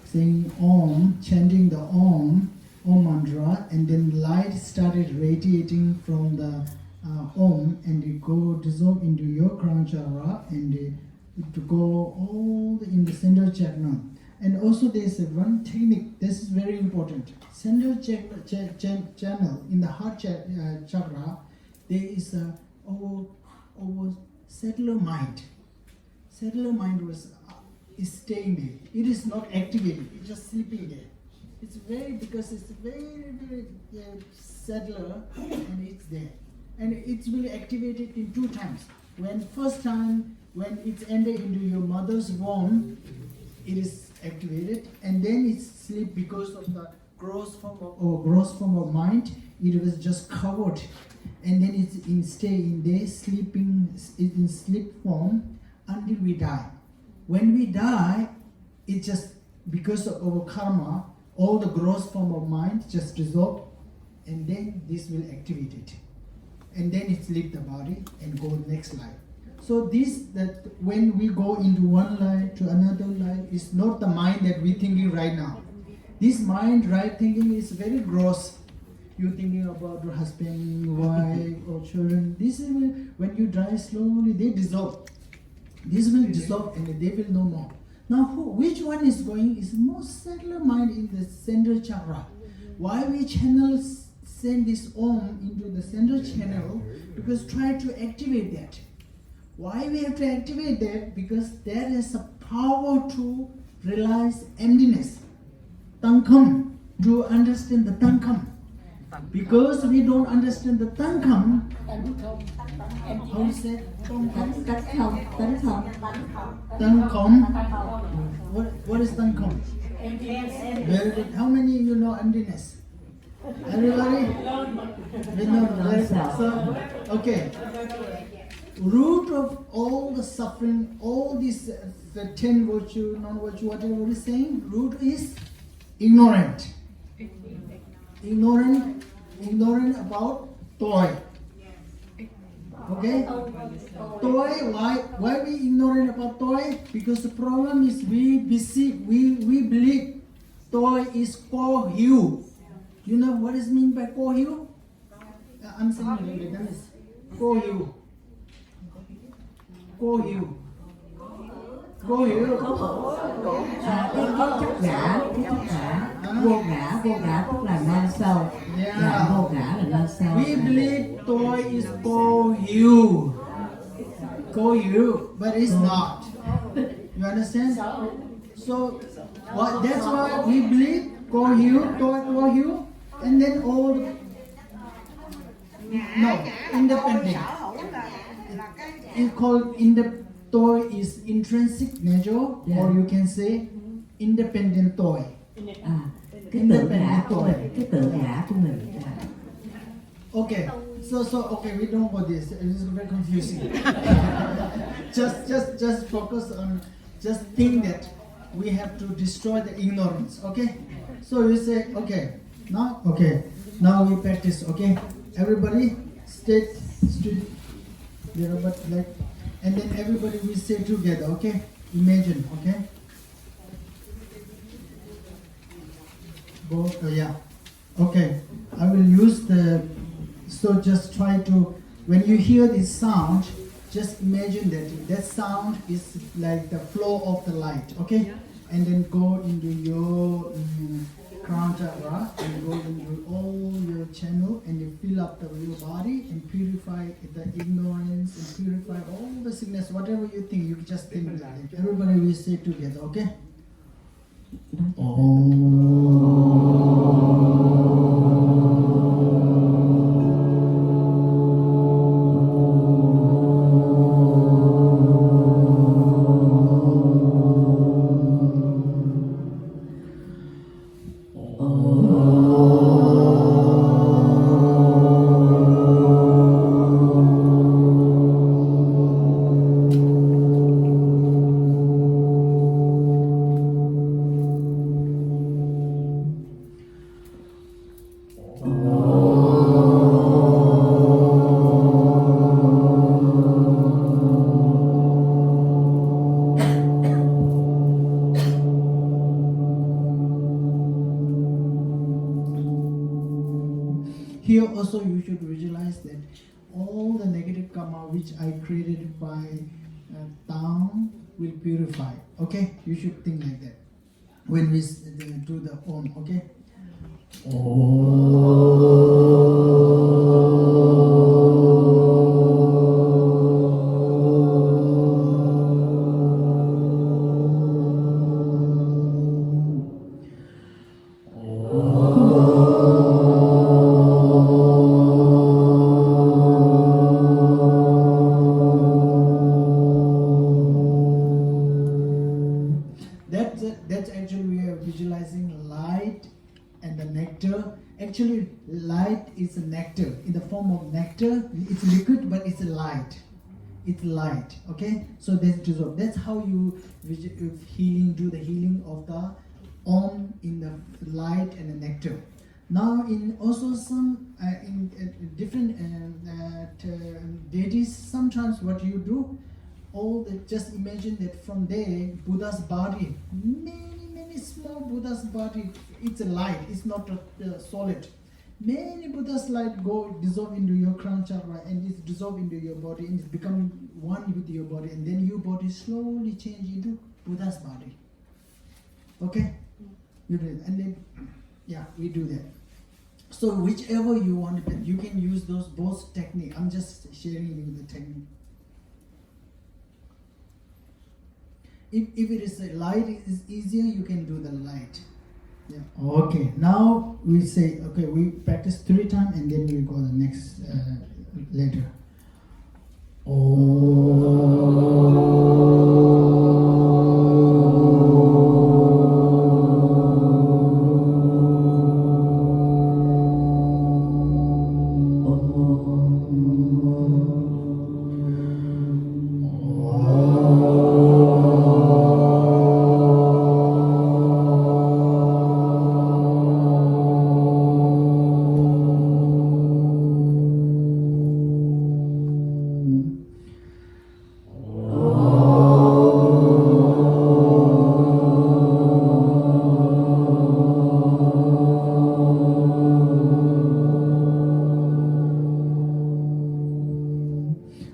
saying Om, chanting the Om mantra, and then light started radiating from the Om, and it go dissolve into your crown chakra, and to go all in the central chakra. And also there's one technique, this is very important. Central channel in the heart chakra, there is our settler mind. Settler mind is staying there. It is not activated. It's just sleeping there. It's because it's very settler, and it's there, and it's really activated in 2 times. First time when it's entered into your mother's womb, it is activated, and then it's sleep because of the gross form of mind. It was just covered, and then it's stay in there, sleeping in sleep form until we die. When we die, it's just because of our karma, all the gross form of mind just dissolve, and then this will activate it, and then it leave the body and go next life. So that when we go into one life to another life, is not the mind that we're thinking right now. This mind, right thinking, is very gross. You're thinking about your husband, wife, or children. This is when you die slowly, they dissolve. This will dissolve, and they will no more. Now, which one is going? Is most settler mind in the central chakra. Why we send this Om into the central channel? Because try to activate that. Why we have to activate that? Because there is a power to realize emptiness. Tangkam, to understand the Tangkam. Because we don't understand the Tangkam, how you say? Tangkam. What is Tangkam? Very good. How many you know emptiness? Everybody? We know. Very good. So, okay. Root of all the suffering, all these the 10 virtue, non-virtue, whatever we're saying, root is ignorant. Ignorant about toy. Okay? Toy, why we ignorant about toy? Because the problem is we believe toy is ko-hyu. You know what is mean by ko-hyu? I'm saying that is ko-hyu. Ko-hyu. Ko-hyu. Vô ngã tức là nơi sâu. Vô ngã là nơi sâu. We believe toy is ko-hyu. Ko-hyu, but it's not. You understand? So that's why we believe ko-hyu, toy ko-hyu, and then all independent. It's called toy is intrinsic nature, or you can say independent toy. Cái tự ngã của mình. Okay, so okay, we don't go this. It's very confusing. just focus on, just think that we have to destroy the ignorance. Okay, so you say now we practice. Okay, everybody straight, and then everybody will say together. Okay, imagine. Okay. Okay, I will use so just try to, when you hear this sound, just imagine that sound is like the flow of the light, okay? And then go into your crown chakra, and go into all your channel, and you fill up your body and purify the ignorance and purify all the sickness, whatever you think, you just think like that. Everybody will say together, okay? Here also you should visualize that all the negative karma which I created by Tao will purify. Okay, you should think like that when we do the Om. Okay. Om. visualizing light and the nectar. Actually, light is a nectar in the form of nectar. It's liquid, but it's a light. It's light. Okay, so that's how you healing, do the healing of the Om in the light and the nectar. Now, in also some in different deities, sometimes what you do, just imagine that from there, Buddha's body, many small Buddha's body, it's a light, it's not a solid. Many Buddha's light go dissolve into your crown chakra and it's dissolved into your body and it's becoming one with your body, and then your body slowly change into Buddha's body. Okay? You do it. And then, yeah, we do that. So whichever you want, you can use both technique. I'm just sharing you the technique. If it is a light is easier, you can do the light. Yeah. Okay. Now we say, okay, we practice 3 times and then we go the next later.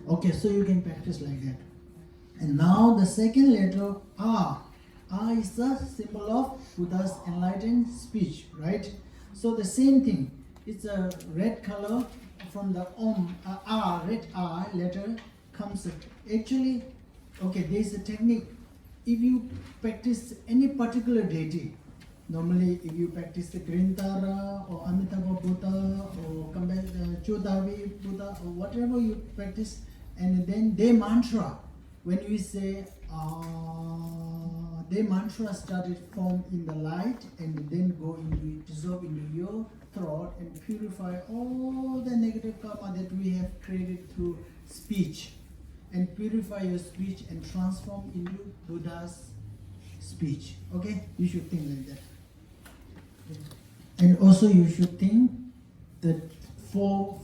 Okay, so you can practice like that. And now the second letter, A. A is the symbol of Buddha's enlightened speech, right? So the same thing. It's a red color from the Om, A, red A letter comes. Actually, okay, there is a technique. If you practice any particular deity, normally if you practice the Grintara or Amitabha Buddha or Chodavi Buddha or whatever you practice, and then their mantra, when you say their mantra started form in the light and then go into dissolve into your throat and purify all the negative karma that we have created through speech, and purify your speech and transform into Buddha's speech. Okay, you should think like that. And also you should think that four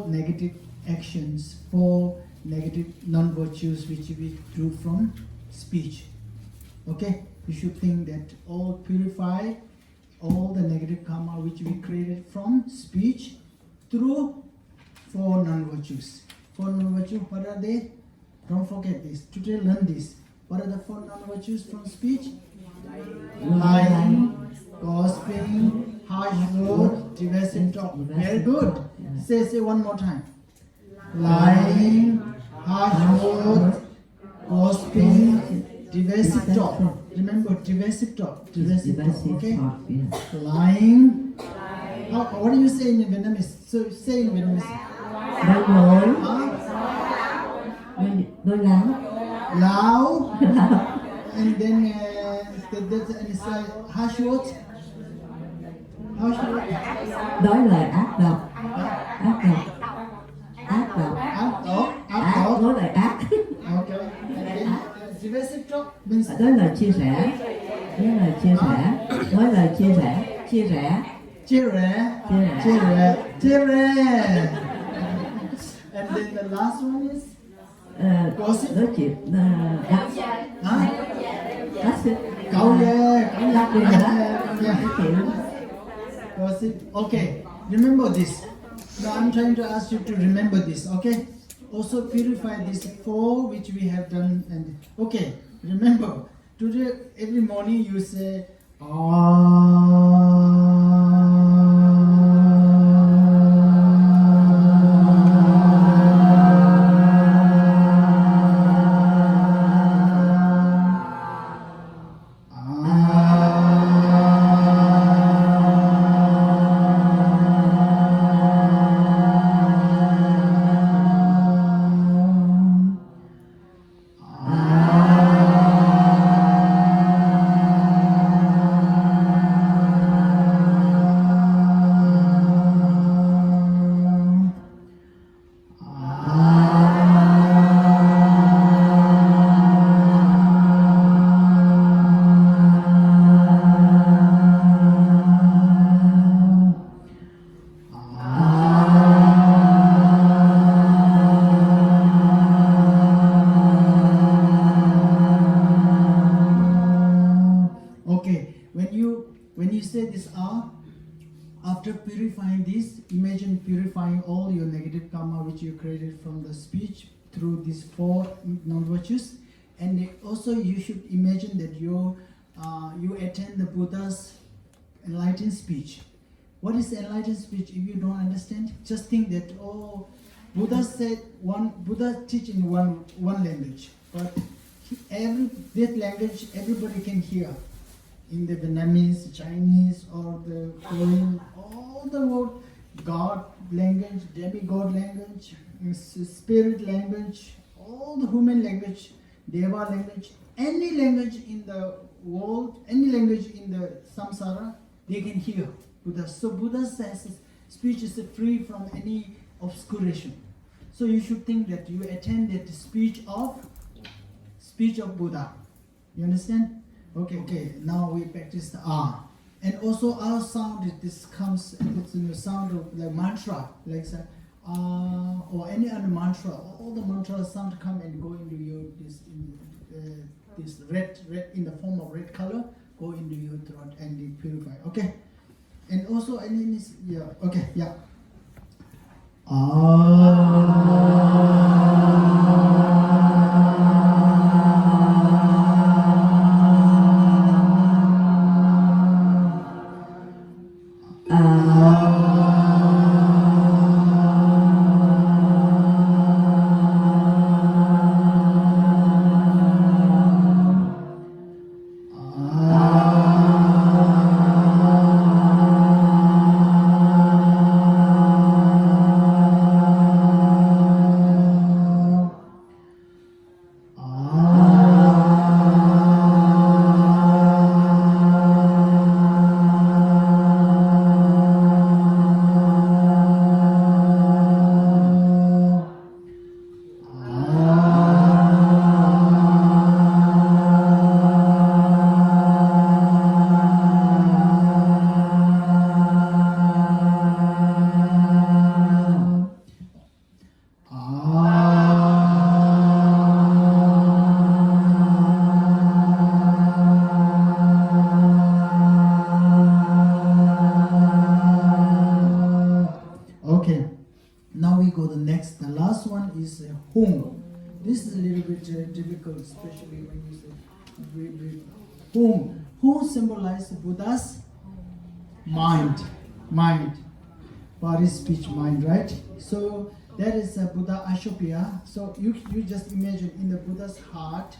negative actions, 4 negative non-virtues which we do from speech. Okay, you should think that all purify all the negative karma which we created from speech through 4 non-virtues. 4 non-virtues, what are they? Don't forget this. Today learn this. What are the 4 non-virtues from speech? Lying, gossiping, harsh word, derisive talk. Very good. Say one more time. Lying, harsh word, gossiping, derisive talk. Remember, derisive talk. Derisive talk. Okay. Lying. What do you say in Vietnamese? So say in Vietnamese. Nói láo. Lao. And then it's harsh words. Harsh words. Nói lời ác độc. Ác độc. Ác độc. Ác độc. Nói lời ác. Okay. And then derisive talk means Nói lời chia sẻ. Nói lời chia sẻ. Nói lời chia sẻ. Chia rẽ. chia rẽ. And then the last one is Nói chuyện gossip. Câu yeah. Chuyện. Gossip. Okay, remember this. Now I'm trying to ask you to remember this. Okay. Also purify these 4 which we have done. And okay, remember today every morning you say say this after purifying this, imagine purifying all your negative karma which you created from the speech through these 4 non-virtues. And also you should imagine that you attend the Buddha's enlightened speech. What is enlightened speech? If you don't understand, just think that, oh, Buddha teach in one language, but that language everybody can hear. In the Vietnamese, Chinese, or the Korean, all the world, God language, demigod language, spirit language, all the human language, Deva language, any language in the world, any language in the samsara, they can hear Buddha. So Buddha says speech is free from any obscuration. So you should think that you attend that speech of Buddha. You understand? Okay. Now we practice the R. And also our sound, this comes, it's in the sound of the mantra, like or any other mantra. All the mantra sound come and go into your this red in the form of red color, go into your throat and be purified. Okay. And also the last one is Hum. This is a little bit difficult, especially when you say breathe. Hum. Hum symbolizes Buddha's mind. Body, speech, mind, right? So that is Buddha Ashopya. So you just imagine in the Buddha's heart,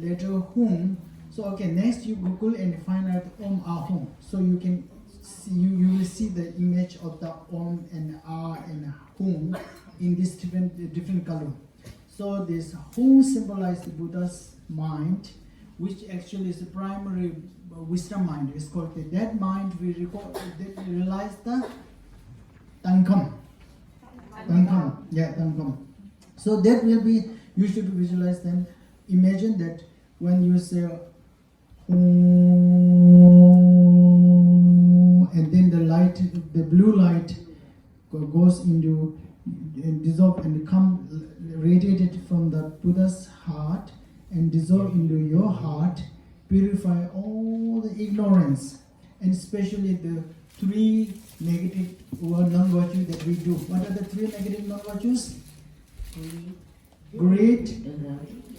letter Hum. So okay, next you Google and find out Om Ahum. So you can see, you will see the image of the Om and Ah and Hum in this different color. So this Hum symbolizes Buddha's mind, which actually is the primary wisdom mind. It's called that mind. We realize the Tangkam. So that will be, you should visualize them. Imagine that when you say and then the blue light goes into and dissolve and come radiated from the Buddha's heart and dissolve into your heart, purify all the ignorance, and especially the 3 negative non-virtues that we do. What are the 3 negative non-virtues? Greed,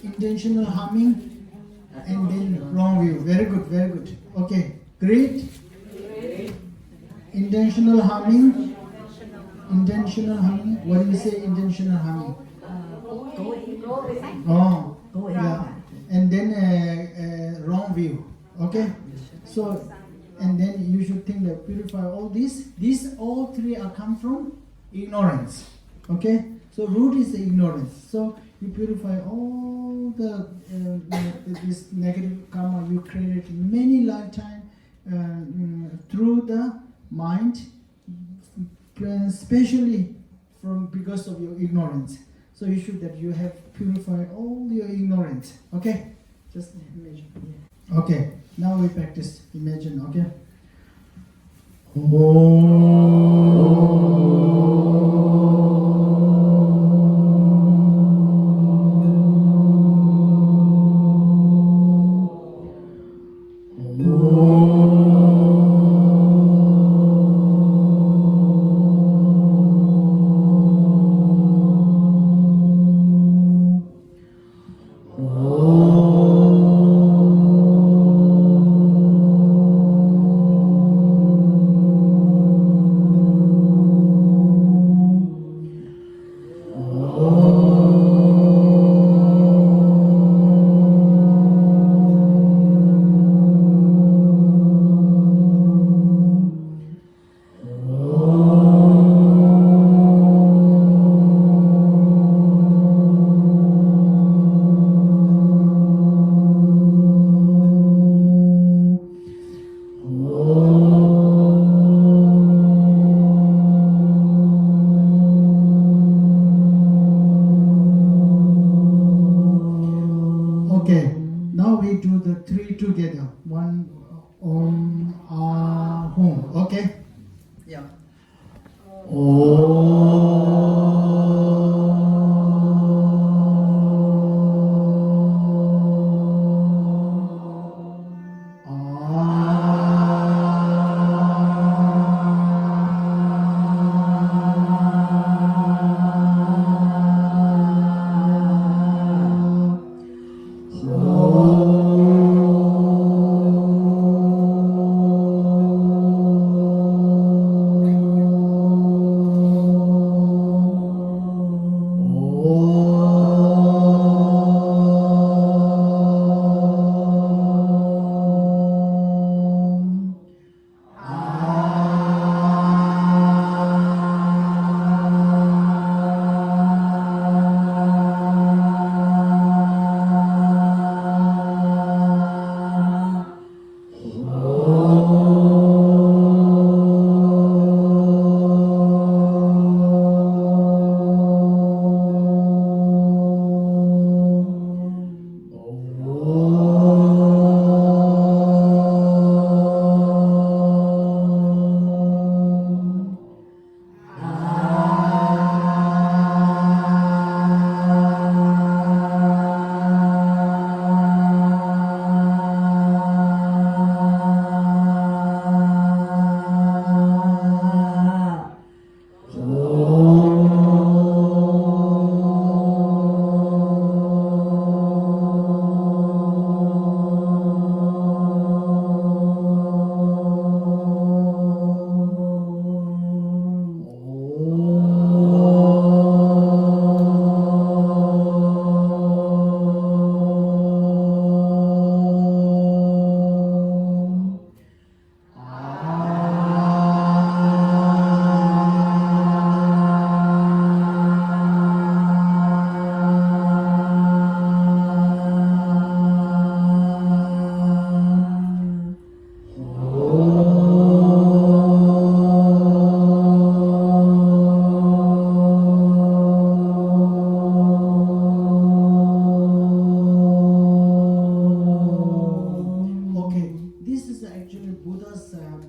intentional harming, and then wrong view. Very good. Okay, greed, intentional harming. What do you say? Intentional harming. Oh, yeah. And then wrong view. Okay. So, and then you should think that purify all these. These all 3 are come from ignorance. Okay. So root is the ignorance. So you purify all the this negative karma you created in many lifetimes through the mind, especially because of your ignorance. So you should that you have purified all your ignorance. Okay, just imagine. Yeah. Okay, now we practice. Imagine. Okay. Oh. Okay. Yeah.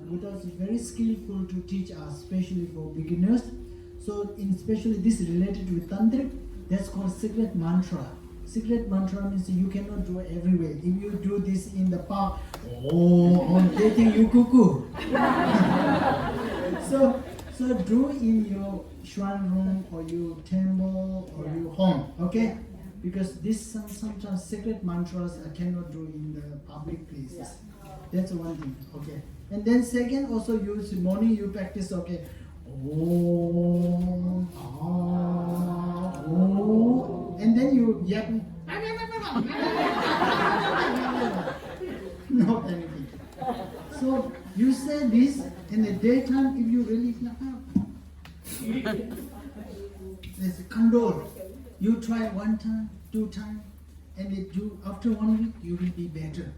Buddha is very skillful to teach us, especially for beginners. So, especially this related with tantric, that's called secret mantra. Secret mantra means you cannot do it everywhere. If you do this in the park, they think you cuckoo. so do in your shrine room or your temple or your home, okay? Because this sometimes secret mantras I cannot do in the public places. That's one thing, okay? And then second, also use morning you practice, okay? And then you yap. No anything. So you say this in the daytime if you really there's a condor. You try 1 time, 2 times, and after 1 week you will be better.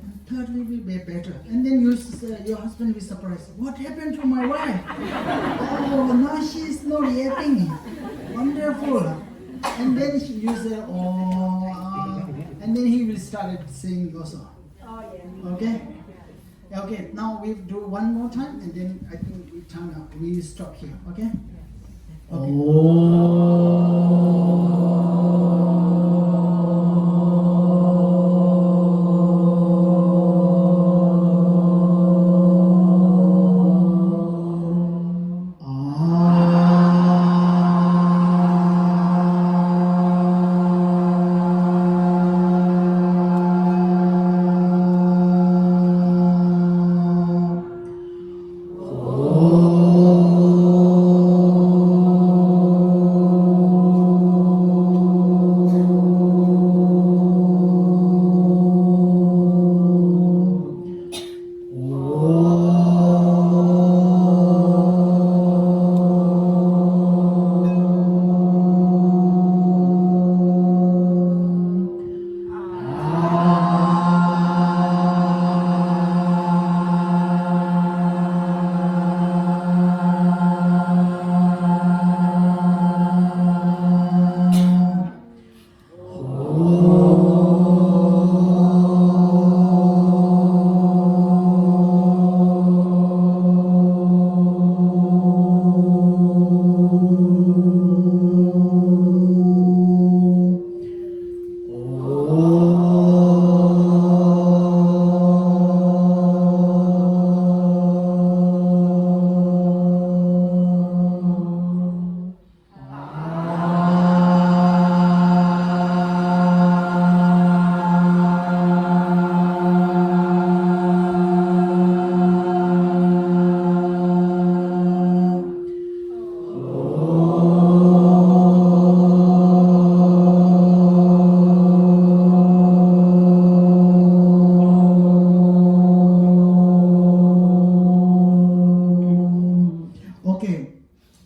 And thirdly will be better. And then your husband will be surprised. What happened to my wife? Oh, now she is not yapping. Wonderful. And then you say, and then he will start saying also. Okay? Okay, now we do one more time and then I think we stop here. Okay?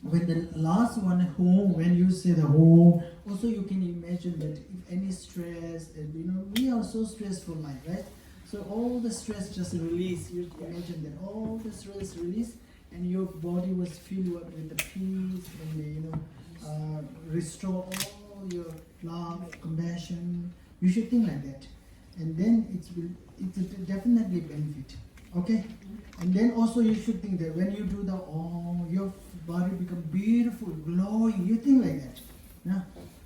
when the last one home, when you say the home, also you can imagine that if any stress, and we are so stressful life, right? So all the stress just release. You imagine that all the stress release, and your body was filled with the peace, and restore all your love, compassion. You should think like that, and then it will definitely benefit. Okay, and then also you should think that when you do your body become beautiful, glowing. You think like that, yeah.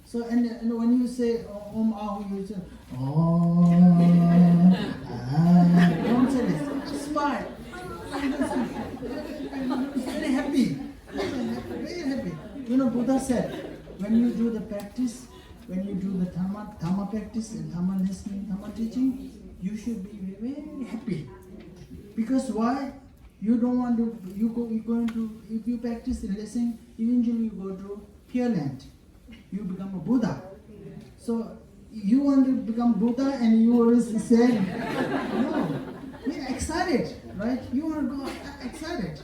So and when you say Om Ahu, you say don't say this. Smile. Very happy. Very happy. Buddha said, when you do the practice, when you do the Dhamma practice and Dhamma listening, Dhamma teaching, you should be very happy. Because why? You don't want to, if you practice and listen, eventually you go to Pure Land. You become a Buddha. So you want to become Buddha and you always say, no, we're excited, right? You want to go excited.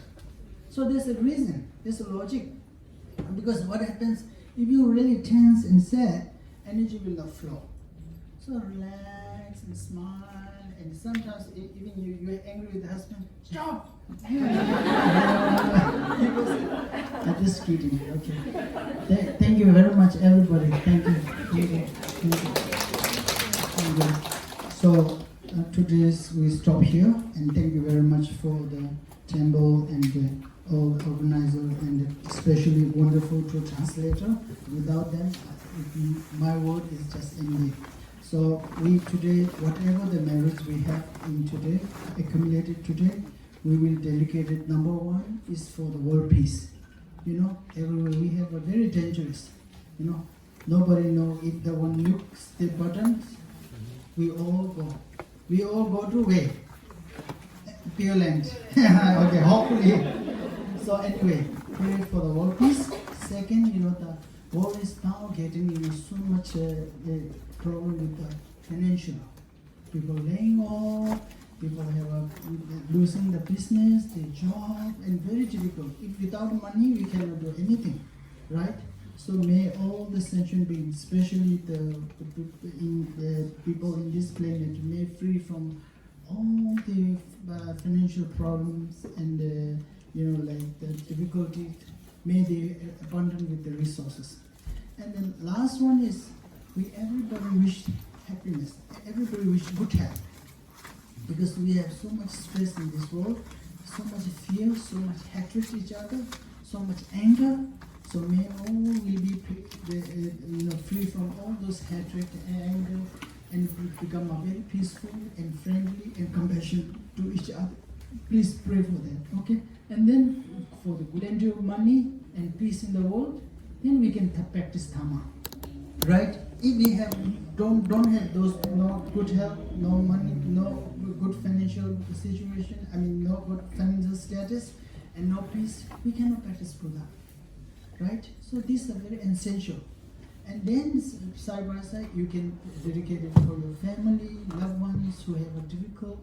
So there's a reason, there's a logic. Because what happens, if you really tense and sad, energy will not flow. So relax and smile, and sometimes even you are angry with the husband, stop! I'm just kidding, okay. Thank you very much, everybody. Thank you. So today we stop here, and thank you very much for the temple and all the organizer, and especially wonderful to translator. Without them, my word is just empty. So we today, whatever the merits we have in today, accumulated today, we will dedicate it. Number one is for the world peace. Everywhere we have a very dangerous. Nobody know if the one nukes the buttons, we all go. We all go to where? Pure Land. Okay, hopefully. So anyway, pray for the world peace. Second, the world is now getting so much problem with the financial. People laying off, people have losing the business, their job, and very difficult. If without money, we cannot do anything, right? So may all the sentient beings, especially the people in this planet, may free from all the financial problems and like the difficulties. May they abundant with the resources. And then last one is everybody wish happiness. Everybody wish good health. Because we have so much stress in this world, so much fear, so much hatred to each other, so much anger. So may all will be free from all those hatred and anger, and become a very peaceful and friendly and compassionate to each other. Please pray for that, okay? And then for the good end of money and peace in the world, then we can practice Dhamma, right? If we don't have those, no good health, no money, no good financial situation, no good financial status, and no peace, we cannot practice Buddha, right? So these are very essential. And then side by side, you can dedicate it for your family, loved ones who have a difficult.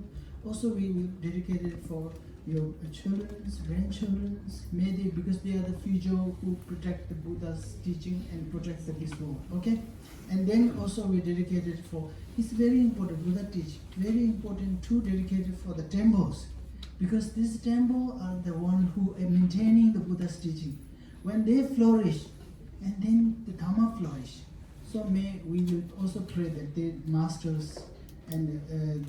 Also, we will dedicate it for your children, grandchildren, because they are the future who protect the Buddha's teaching and protect the peace world. Okay, and then also we dedicate it for. It's very important Buddha teach. Very important to dedicate it for the temples, because this temple are the one who are maintaining the Buddha's teaching. When they flourish, and then the Dhamma flourish. So we will also pray that the masters and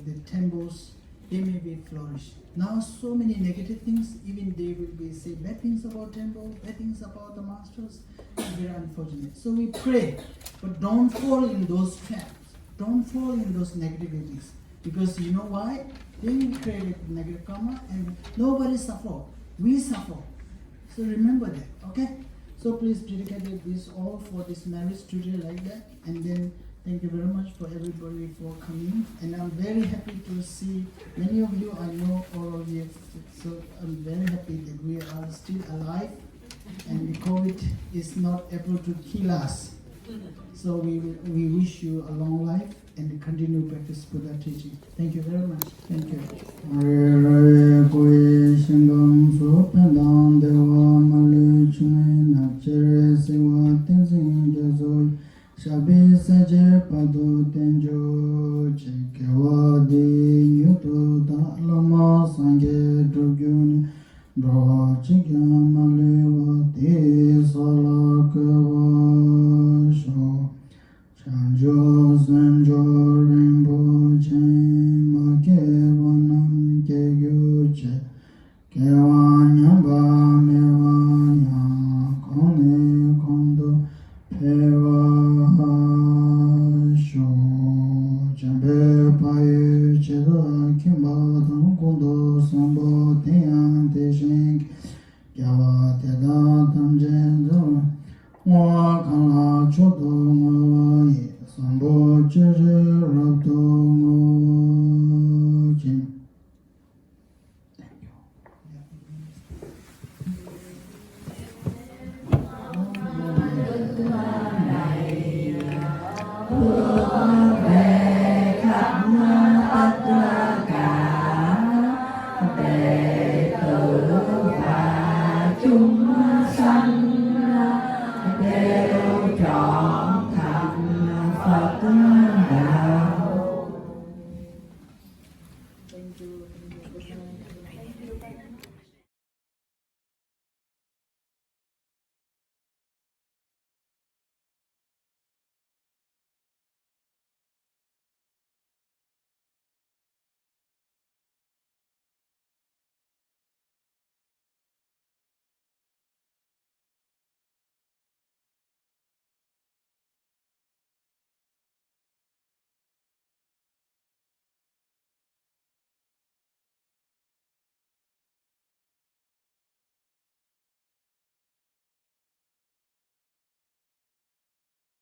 the temples, they may be flourished. Now so many negative things, even they will be say bad things about temple, bad things about the masters. It's very unfortunate. So we pray, but don't fall in those traps. Don't fall in those negativities. Because you know why? They will create negative karma and nobody suffer. We suffer. So remember that, okay? So please dedicate this all for this marriage today like that. And then thank you very much for everybody for coming. And I'm very happy to see many of you. I know all of you. So I'm very happy that we are still alive. And the COVID is not able to kill us. So we wish you a long life and continue practice Buddha teaching. Thank you very much. Thank you. Dro chikya malewa te salakava sho Chanjo sanjo rinpoche ma kewa nam ke gyuche Kewa nyamba mewa ya kone kondo pewa sho Chambe paye cheda kimba tang kondo sambo teyan te shenk Kyawa teda tam jendo Wa kala chodo ngo ye sambo chere rabdo ngo jim. Thank you. về khắp tất cả đệ tử và chúng sanh đều trọn thành Phật đạo.